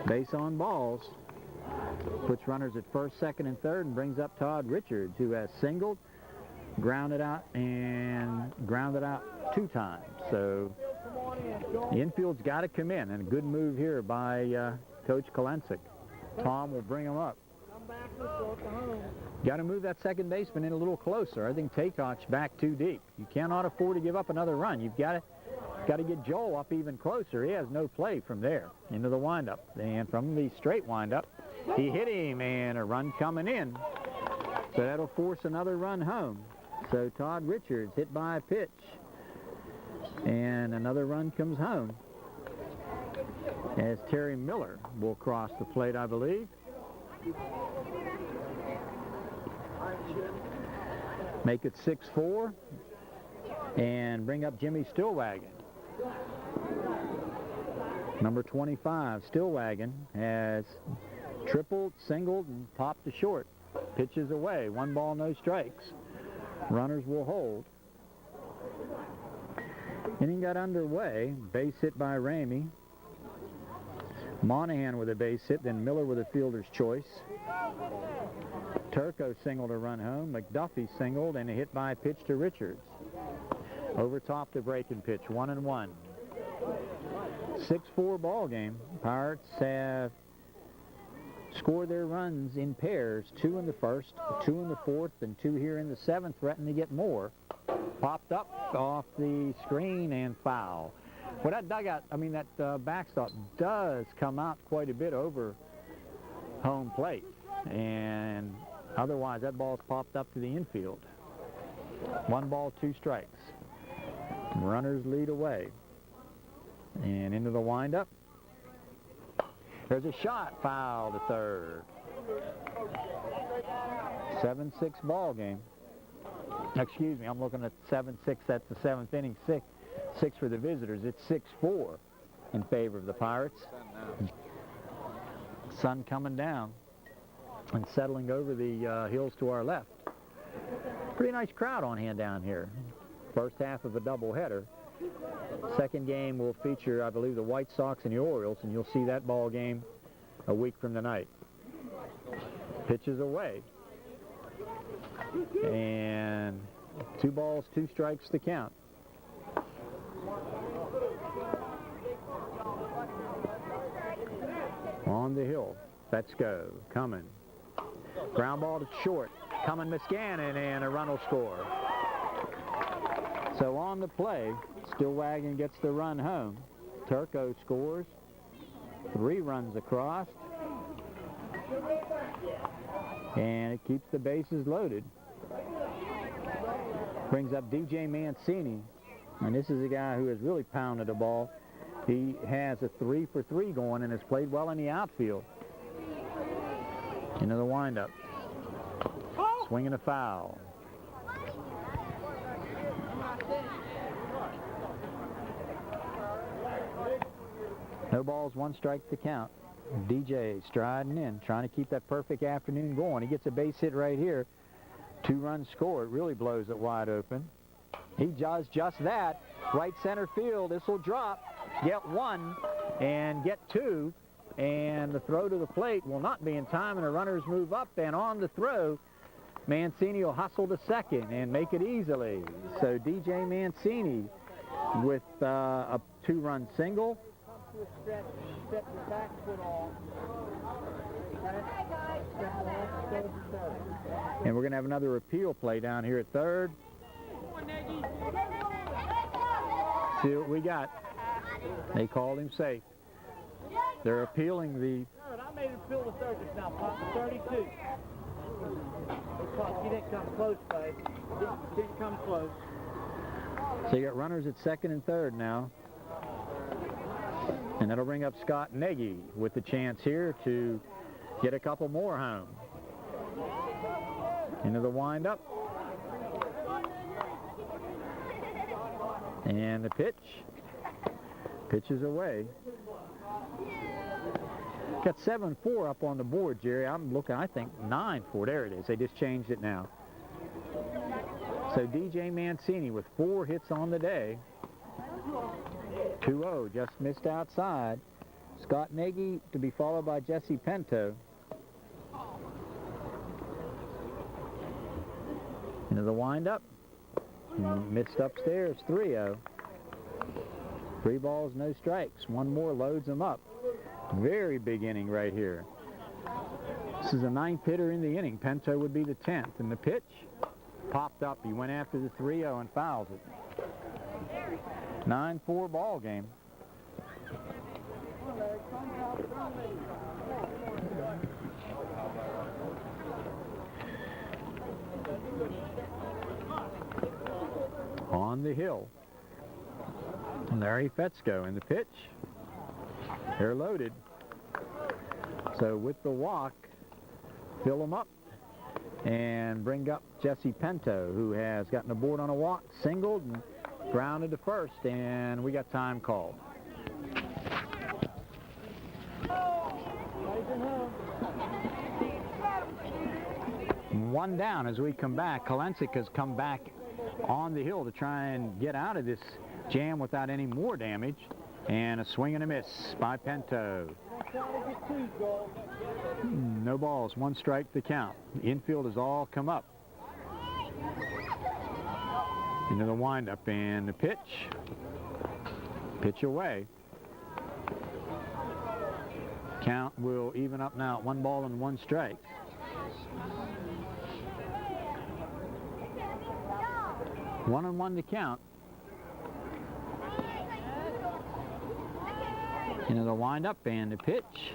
Base on balls. Puts runners at first, second, and third and brings up Todd Richards, who has singled, grounded out, and grounded out 2 times. So the infield's got to come in, and a good move here by Coach Kolensik. Tom will bring him up. Got to move that second baseman in a little closer. I think Taycock's back too deep. You cannot afford to give up another run. You've got to get Joel up even closer. He has no play from there into the windup. And from the straight windup, he hit him, and a run coming in. So that'll force another run home. So Todd Richards hit by a pitch, and another run comes home as Terry Miller will cross the plate, I believe. Make it 6-4 and bring up Jimmy Stillwagon. Number 25, Stillwagon, has tripled, singled, and popped to short. Pitches away. 1 ball, no strikes. Runners will hold. Inning got underway. Base hit by Ramey. Monahan with a base hit, then Miller with a fielder's choice. Turco singled a run home. McDuffie singled and a hit by a pitch to Richards. Over top the breaking pitch, 1-1. 6-4 ball game. Pirates have scored their runs in pairs, 2 in the first, 2 in the fourth, and 2 here in the seventh, threatening to get more. Popped up off the screen and foul. Well, that dugout, that backstop does come out quite a bit over home plate, and otherwise that ball's popped up to the infield. 1 ball, 2 strikes. Runners lead away. And into the windup. There's a shot, foul to third. 7-6 ball game. Excuse me, I'm looking at 7-6. That's the 7th inning. 6 for the visitors. It's 6-4 in favor of the Pirates. Sun coming down and settling over the hills to our left. Pretty nice crowd on hand down here. First half of a doubleheader. Second game will feature, I believe, the White Sox and the Orioles, and you'll see that ball game a week from tonight. Pitches away. And 2 balls, 2 strikes to count. On the hill. Let's go. Coming. Ground ball to short. Coming Muscanon, and a run will score. So on the play, Stillwagon gets the run home. Turco scores. 3 runs across. And it keeps the bases loaded. Brings up DJ Mancini. And this is a guy who has really pounded the ball. He has a 3-for-3 going and has played well in the outfield. Into the windup. Swinging a foul. No balls, one strike to count. DJ striding in, trying to keep that perfect afternoon going. He gets a base hit right here. 2 runs scored. Really blows it wide open. He does just that. Right center field. This will drop. Get 1 and get 2. And the throw to the plate will not be in time, and the runners move up, and on the throw, Mancini will hustle to second and make it easily. So DJ Mancini with a 2-run single. And we're going to have another appeal play down here at third. See what we got. They called him safe. They're appealing the... I made him appeal the third just now, Pop. 32. He didn't come close, bud. Didn't come close. So you got runners at second and third now. And that'll bring up Scott Nagy with the chance here to get a couple more home. Into the windup. And the pitch. Pitch is away. Got 7-4 up on the board, Jerry. I'm looking, I think, 9-4. There it is. They just changed it now. So DJ Mancini with 4 hits on the day. 2-0, just missed outside. Scott Nagy to be followed by Jesse Pinto. Into the windup. Missed upstairs, 3-0. 3 balls, no strikes. 1 more loads them up. Very big inning right here. This is a 9th hitter in the inning. Pinto would be the 10th. And the pitch popped up. He went after the 3-0 and fouls it. 9-4 ball game. On the hill, Larry Fetzko, and the pitch. They're loaded. So with the walk, fill them up and bring up Jesse Pinto, who has gotten aboard on a walk, singled, and grounded to first, and we got time called. One down as we come back. Kolensik has come back on the hill to try and get out of this jam without any more damage. And a swing and a miss by Pinto. No balls, 1 strike to count. The infield has all come up. Into the windup and the pitch. Pitch away. Count will even up now at 1 ball and 1 strike. One and 1 to count. Into the windup and the pitch.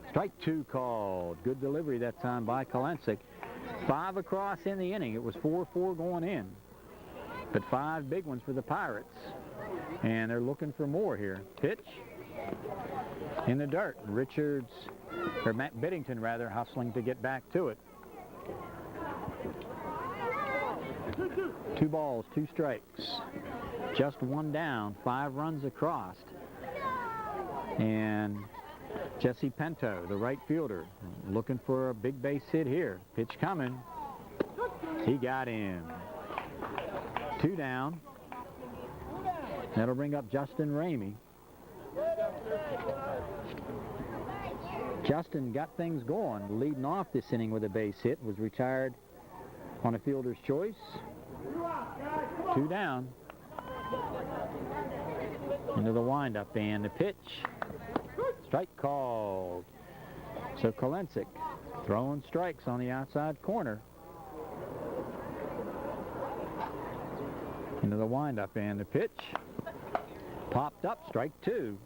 Strike 2 called. Good delivery that time by Kolensik. 5 across in the inning. It was 4-4 going in. But 5 big ones for the Pirates. And they're looking for more here. Pitch. In the dirt. Richards, or Matt Biddington rather, hustling to get back to it. 2 balls, 2 strikes. Just 1 down, 5 runs across. And Jesse Pinto, the right fielder, looking for a big base hit here. Pitch coming. He got him. 2 down. That'll bring up Justin Ramey. Justin got things going, leading off this inning with a base hit, was retired on a fielder's choice. 2 down. Into the windup and the pitch. Strike called. So Kolensik throwing strikes on the outside corner. Into the windup and the pitch. Popped up, strike 2.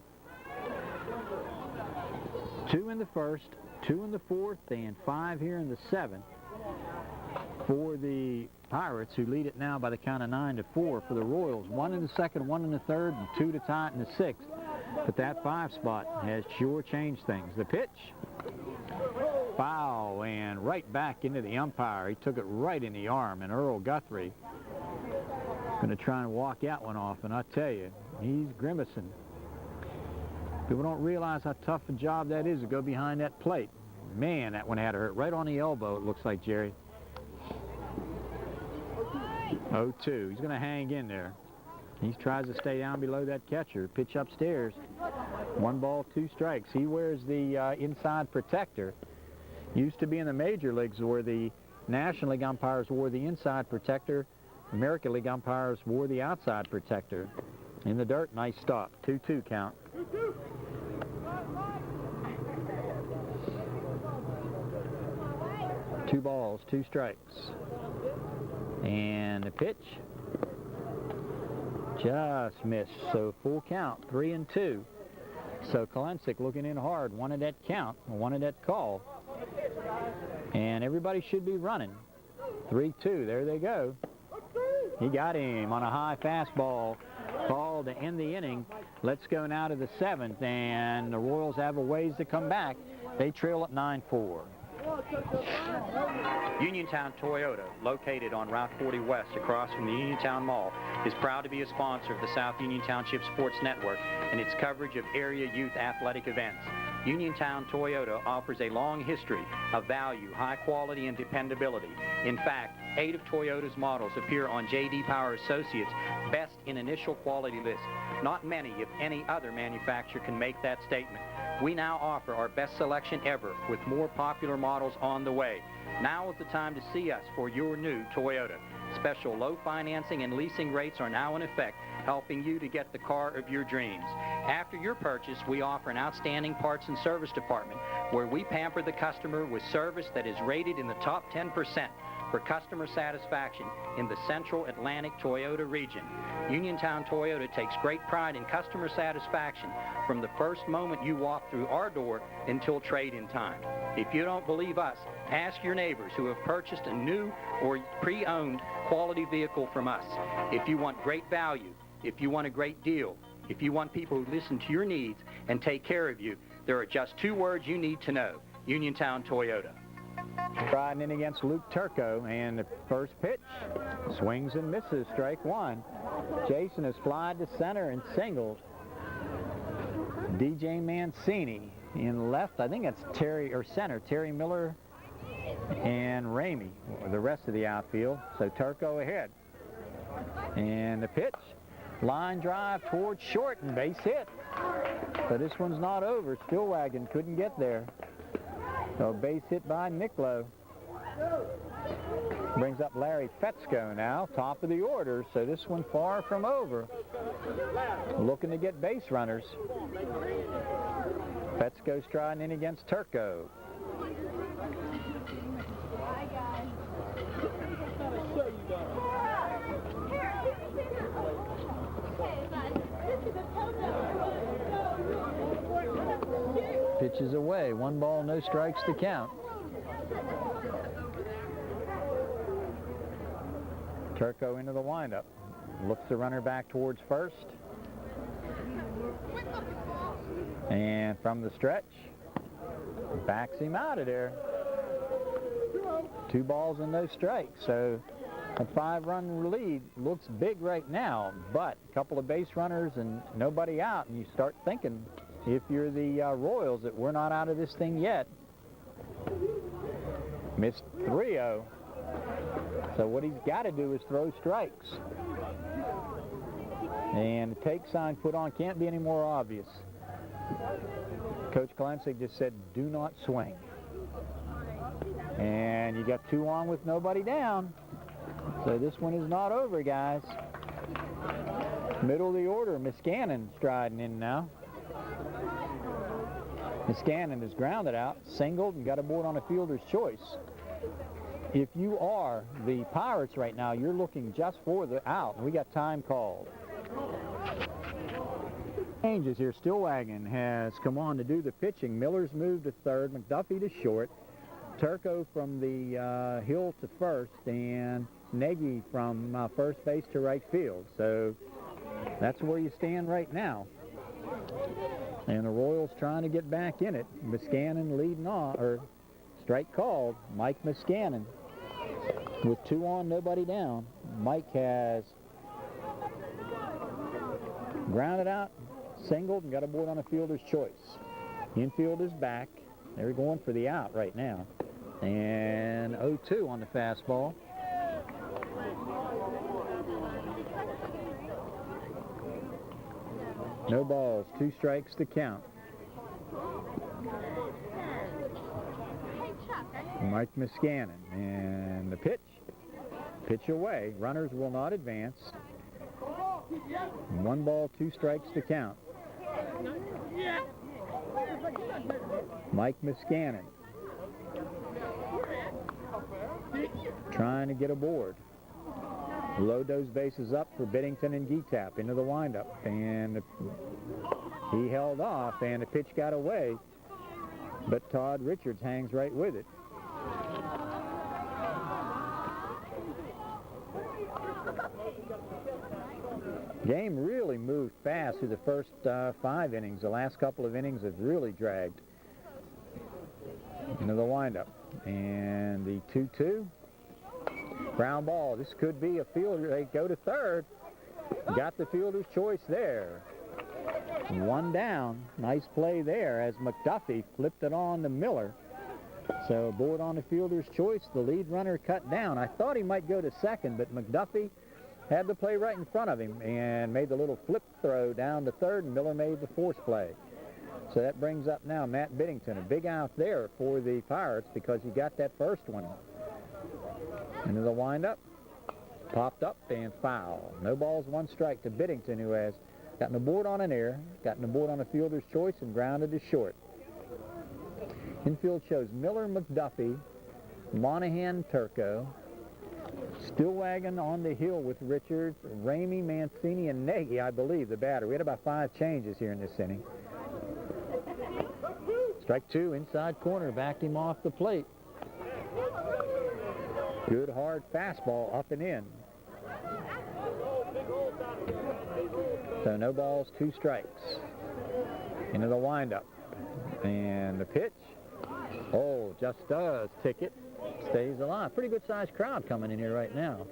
2 in the first, 2 in the fourth, and 5 here in the 7th. For the Pirates, who lead it now by the count of 9-4. For the Royals, 1 in the second, 1 in the third, and 2 to tie it in the 6th. But that 5 spot has sure changed things. The pitch, foul, and right back into the umpire. He took it right in the arm, and Earl Guthrie going to try and walk that one off, and I tell you, he's grimacing. People don't realize how tough a job that is to go behind that plate. Man, that one had to hurt right on the elbow, it looks like, Jerry. 0-2. He's going to hang in there. He tries to stay down below that catcher. Pitch upstairs. 1 ball, 2 strikes. He wears the inside protector. Used to be in the major leagues where the National League umpires wore the inside protector. American League umpires wore the outside protector. In the dirt, nice stop. 2-2 count. 2 balls, 2 strikes. And the pitch just missed. So full count, 3-2. So Kalensic looking in hard, wanted that count, wanted that call. And everybody should be running. 3-2, there they go. He got him on a high fastball. Ball to end the inning. Let's go now to the 7th, and the Royals have a ways to come back. They trail at 9-4. Uniontown Toyota, located on Route 40 West across from the Uniontown Mall, is proud to be a sponsor of the South Union Township Sports Network and its coverage of area youth athletic events. Uniontown Toyota offers a long history of value, high quality, and dependability. In fact, 8 of Toyota's models appear on J.D. Power Associates' Best in Initial Quality list. Not many, if any other manufacturer can make that statement. We now offer our best selection ever with more popular models on the way. Now is the time to see us for your new Toyota. Special low financing and leasing rates are now in effect, helping you to get the car of your dreams. After your purchase, we offer an outstanding parts and service department where we pamper the customer with service that is rated in the top 10% for customer satisfaction in the Central Atlantic Toyota region. Uniontown Toyota takes great pride in customer satisfaction from the first moment you walk through our door until trade-in time. If you don't believe us, ask your neighbors who have purchased a new or pre-owned quality vehicle from us. If you want great value, if you want a great deal, if you want people who listen to your needs and take care of you, there are just 2 words you need to know: Uniontown Toyota. Riding in against Luke Turco, and the first pitch swings and misses, strike 1. Jason has flied to center and singled. DJ Mancini in left, I think that's center, Terry Miller and Ramey, the rest of the outfield. So Turco ahead. And the pitch, line drive towards short and base hit. So this one's not over. Stillwagon couldn't get there. So base hit by Nicklow. Brings up Larry Fetzko now, top of the order. So this one far from over. Looking to get base runners. Fetzko striding in against Turco. Pitches away, 1 ball, no strikes to count. Turco into the windup. Looks the runner back towards first. And from the stretch, backs him out of there. 2 balls and no strikes. So a 5-run lead looks big right now, but a couple of base runners and nobody out, and you start thinking, if you're the Royals, that we're not out of this thing yet. Missed 3-0. So what he's got to do is throw strikes. And the take sign put on can't be any more obvious. Coach Kalensic just said, do not swing. And you got 2 on with nobody down. So this one is not over, guys. Middle of the order, Miscannon striding in now. Miscannon is grounded out, singled, and got aboard on a fielder's choice. If you are the Pirates right now, you're looking just for the out, and we got time called. Changes here. Stillwagon has come on to do the pitching. Miller's moved to third, McDuffie to short, Turco from the hill to first, and Nagy from first base to right field. So that's where you stand right now. And the Royals trying to get back in it. Miscannon leading on, or strike called, Mike Miscannon. With 2 on, nobody down. Mike has grounded out, singled and got aboard on a fielder's choice. Infield is back. They're going for the out right now. And 0-2 on the fastball. No balls, 2 strikes to count. Mike Muscannon, and the pitch away. Runners will not advance. 1 ball, 2 strikes to count. Mike Muscannon trying to get aboard. Load those bases up for Biddington and Getap into the windup, and he held off, and the pitch got away, but Todd Richards hangs right with it. Game really moved fast through the first 5 innings. The last couple of innings have really dragged into the windup. And the 2-2. Ground ball. This could be a fielder. They go to third. Got the fielder's choice there. 1 down. Nice play there as McDuffie flipped it on to Miller. So aboard on the fielder's choice. The lead runner cut down. I thought he might go to second, but McDuffie had the play right in front of him and made the little flip throw down to third, and Miller made the force play. So that brings up now Matt Biddington. A big out there for the Pirates because he got that first one. Into the windup. Popped up and foul. No balls, 1 strike to Biddington, who has gotten aboard on an error, gotten aboard on a fielder's choice, and grounded to short. Infield shows Miller, McDuffie, Monahan, Turco, Stillwagon on the hill with Richards, Ramey, Mancini, and Nagy, I believe, the batter. We had about 5 changes here in this inning. Strike 2, inside corner, backed him off the plate. Good hard fastball up and in. So no balls, 2 strikes. Into the windup. And the pitch. Oh, just does ticket. Stays alive. Pretty good sized crowd coming in here right now.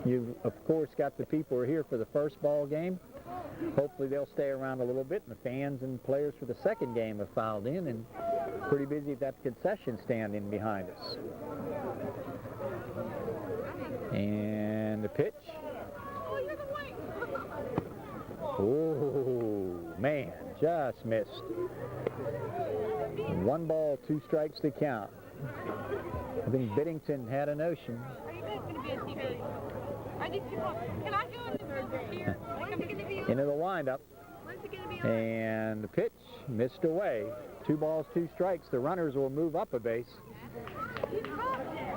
You've, of course, got the people who are here for the first ball game. Hopefully they'll stay around a little bit, and the fans and players for the second game have filed in, and pretty busy at that concession stand in behind us. And the pitch. Oh, man, just missed. 1 ball, 2 strikes to count. I think Biddington had a notion. Into the windup. And the pitch missed away. 2 balls, 2 strikes. The runners will move up a base.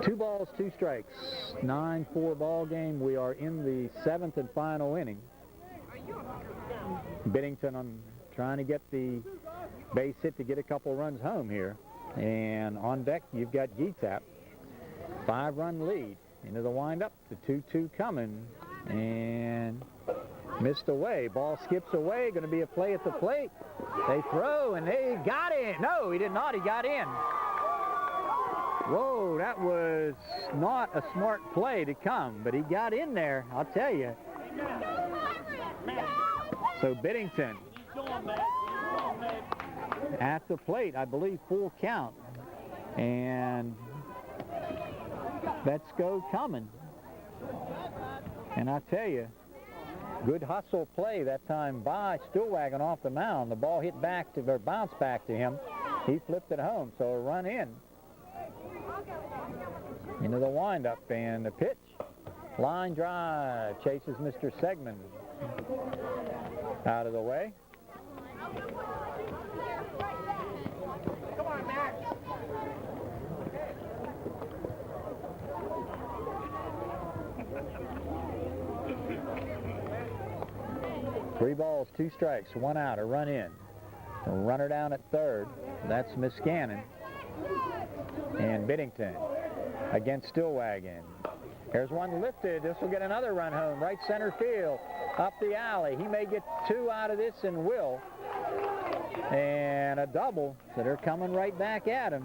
2 balls, 2 strikes. 9-4 ball game. We are in the 7th and final inning. Biddington trying to get the base hit to get a couple runs home here. And on deck, you've got Getap. 5-run lead. Into the windup. The 2-2 coming. And missed away. Ball skips away. Going to be a play at the plate. They throw, and they got in. No, he did not. He got in. Whoa, that was not a smart play to come, but he got in there, I'll tell you. So Biddington at the plate, I believe full count. And let's go coming. And I tell you, good hustle play that time by Stillwagon off the mound. The ball hit back to, or bounced back to him. He flipped it home, so a run in. Into the windup, and the pitch. Line drive, chases Mr. Segman out of the way. Come on, Max. 3 balls, 2 strikes, 1 out, a run in. A runner down at third. That's Muscannon. And Biddington against Stillwagon. Here's one lifted. This will get another run home. Right center field. Up the alley. He may get 2 out of this and will. And a double. So they're coming right back at him.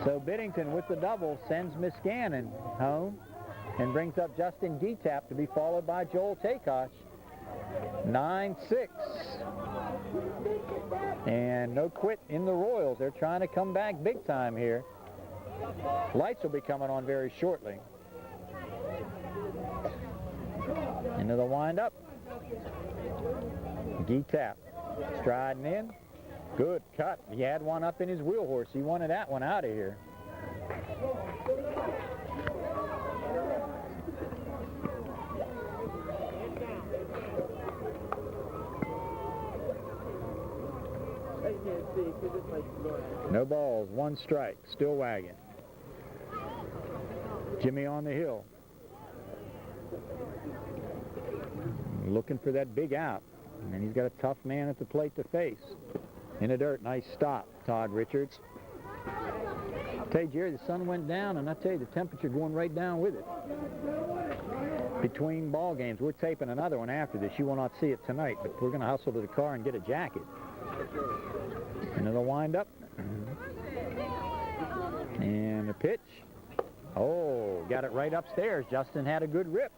So Biddington with the double sends Muscannon home and brings up Justin Getap to be followed by Joel Takosh. 9-6. And no quit in the Royals. They're trying to come back big time here. Lights will be coming on very shortly. Into the windup. G-tap. Striding in. Good cut. He had one up in his wheel horse. He wanted that one out of here. No balls, one strike, still wagging. Jimmy on the hill. Looking for that big out. And he's got a tough man at the plate to face. In the dirt, nice stop, Todd Richards. I tell you, Jerry, the sun went down, and I tell you, the temperature going right down with it. Between ball games, we're taping another one after this. You will not see it tonight, but we're going to hustle to the car and get a jacket. Into the windup. And the pitch. Oh, got it right upstairs. Justin had a good rip.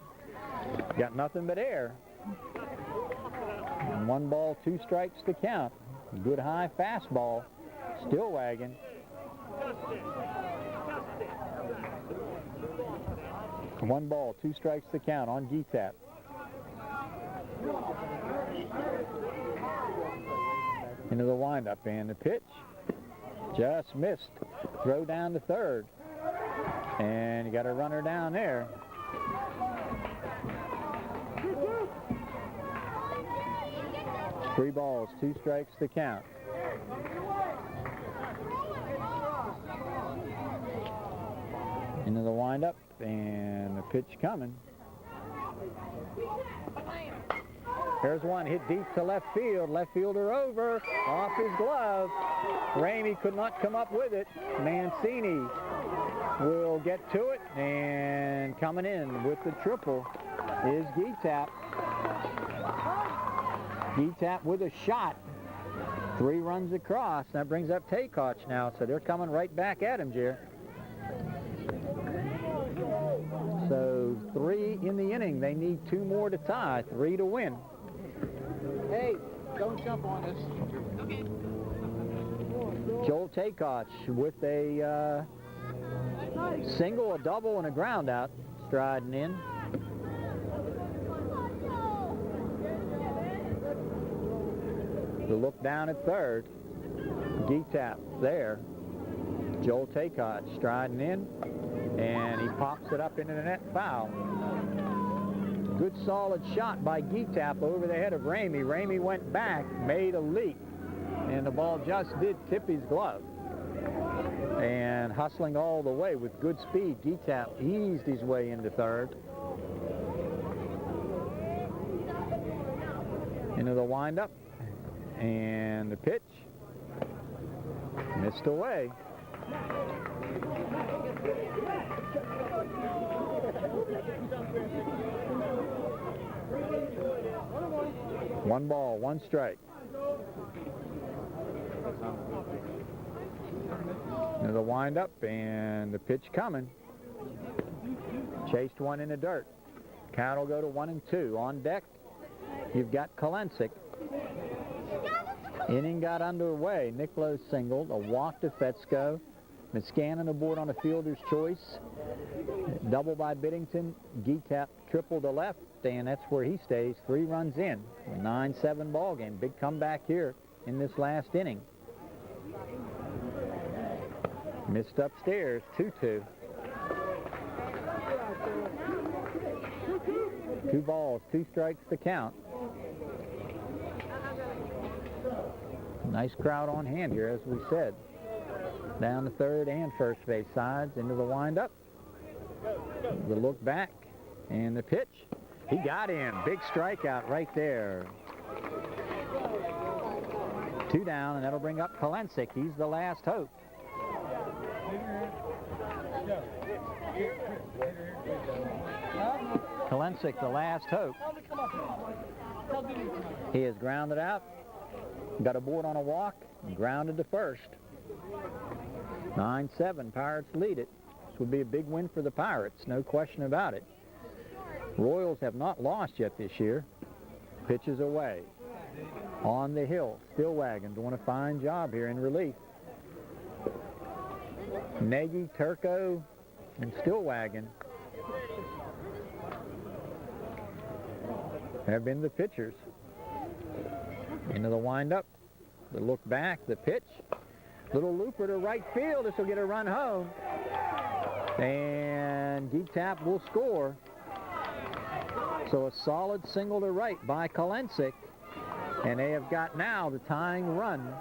Got nothing but air. And 1 ball, 2 strikes to count. Good high fastball. Still wagging. One ball, 2 strikes to count on G-tap. Into the windup, and the pitch just missed. Throw down to third, and you got a runner down there. Three balls, 2 strikes to count. Into the windup, and the pitch coming. There's one hit deep to left field. Left fielder over, off his glove. Ramey could not come up with it. Mancini will get to it, and coming in with the triple is G-tap. G-tap with a shot. 3 runs across. That brings up Taykoch now, so they're coming right back at him, Jer. So 3 in the inning. They need 2 more to tie, 3 to win. Hey, don't jump on us. Okay. Joel Taykoch with a single, a double, and a ground out, striding in. The look down at third. G-tap there. Joel Taykoch striding in, and he pops it up into the net, foul. Good solid shot by G-tap over the head of Ramey. Ramey went back, made a leap, and the ball just did tip his glove. And hustling all the way with good speed, G-tap eased his way into third. Into the windup, and the pitch missed away. One ball, 1 strike. Into the windup, and the pitch coming. Chased one in the dirt. Count will go to 1-2. On deck, you've got Kolensik. Inning got underway. Nicklaus singled, a walk to Fetzko. Miscannon aboard on a fielder's choice. Double by Biddington. G-tap triple to left, and that's where he stays. 3 runs in. A 9-7 ball game. Big comeback here in this last inning. Missed upstairs, 2-2. 2 balls, 2 strikes to count. Nice crowd on hand here, as we said. Down the third and first base sides, into the windup. The look back, and the pitch. He got him. Big strikeout right there. 2 down, and that'll bring up Kolensik. He's the last hope. Kolensik, the last hope. He is grounded out. Got aboard on a walk, and grounded to first. 9-7, Pirates lead it. This would be a big win for the Pirates, no question about it. Royals have not lost yet this year. pitch is away. On the hill, Stillwagon doing a fine job here in relief. Nagy, Turco, and Stillwagon have been the pitchers. Into the windup, the look back, the pitch. Little looper to right field. This will get a run home. And Geetap will score. So a solid single to right by Kolensik. And they have got now the tying run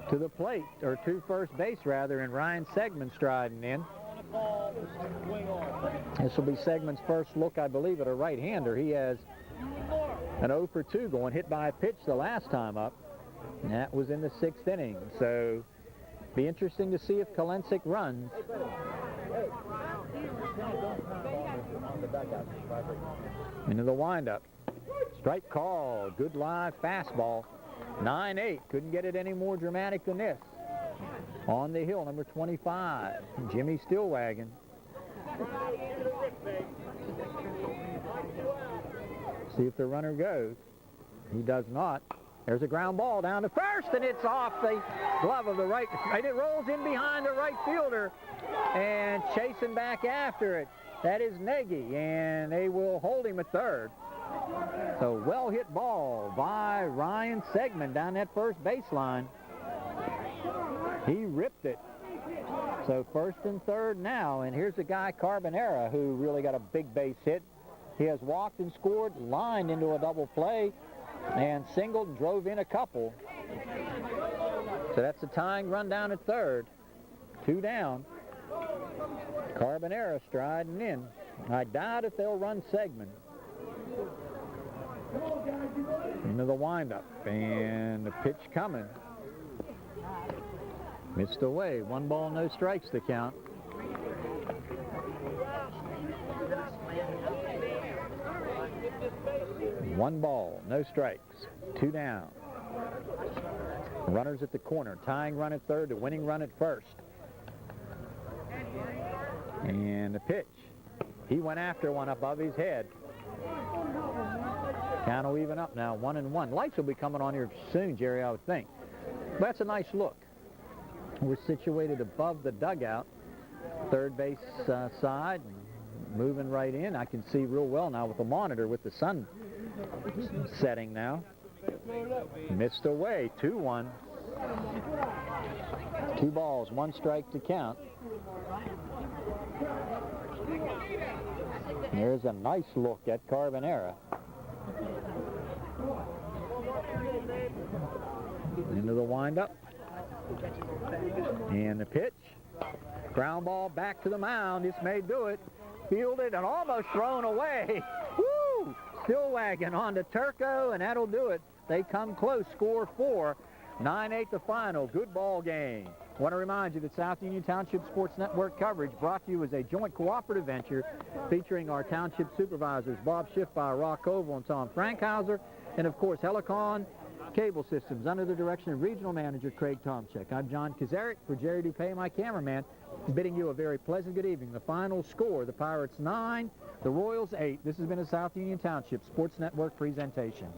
to the plate, or to first base rather, and Ryan Segman striding in. This will be Segman's first look, I believe, at a right-hander. He has an 0 for 2 going, hit by a pitch the last time up. And that was in the 6th inning. So be interesting to see if Kolensik runs. Into the windup. Strike call. Good live fastball. 9-8. Couldn't get it any more dramatic than this. On the hill, number 25, Jimmy Stillwagon. See if the runner goes. He does not. There's a ground ball down to first, and it's off the glove of the right. And it rolls in behind the right fielder, and chasing back after it. That is Nagy, and they will hold him at third. So well-hit ball by Ryan Segman down that first baseline. He ripped it. So first and third now, and here's the guy, Carbonera, who really got a big base hit. He has walked and scored, lined into a double play, and singled and drove in a couple. So that's a tying run down at third. 2 down. Carbonera striding in. I doubt if they'll run Segman. Into the windup, and the pitch coming. Missed away. 1 ball, no strikes to count. One ball, no strikes. 2 down. Runners at the corner. Tying run at third, the winning run at first. And the pitch. He went after one above his head. Count will even up now, 1-1. Lights will be coming on here soon, Jerry, I would think. But that's a nice look. We're situated above the dugout, third base side, moving right in. I can see real well now with the monitor with the sun setting now. Missed away, 2-1. 2 balls, 1 strike to count. There's a nice look at Carbonera. Into the windup. And the pitch. Ground ball back to the mound. This may do it. Fielded and almost thrown away. Woo! Stillwagon on to Turco, and that'll do it. They come close. Score 4. 9-8 the final. Good ball game. I want to remind you that South Union Township Sports Network coverage brought to you as a joint cooperative venture featuring our township supervisors Bob Schiffbauer, Rock Oval, and Tom Frankhauser, and of course Helicon Cable Systems under the direction of Regional Manager Craig Tomczyk. I'm John Kazarick for Jerry Dupay, my cameraman, bidding you a very pleasant good evening. The final score, the Pirates 9, the Royals 8. This has been a South Union Township Sports Network presentation.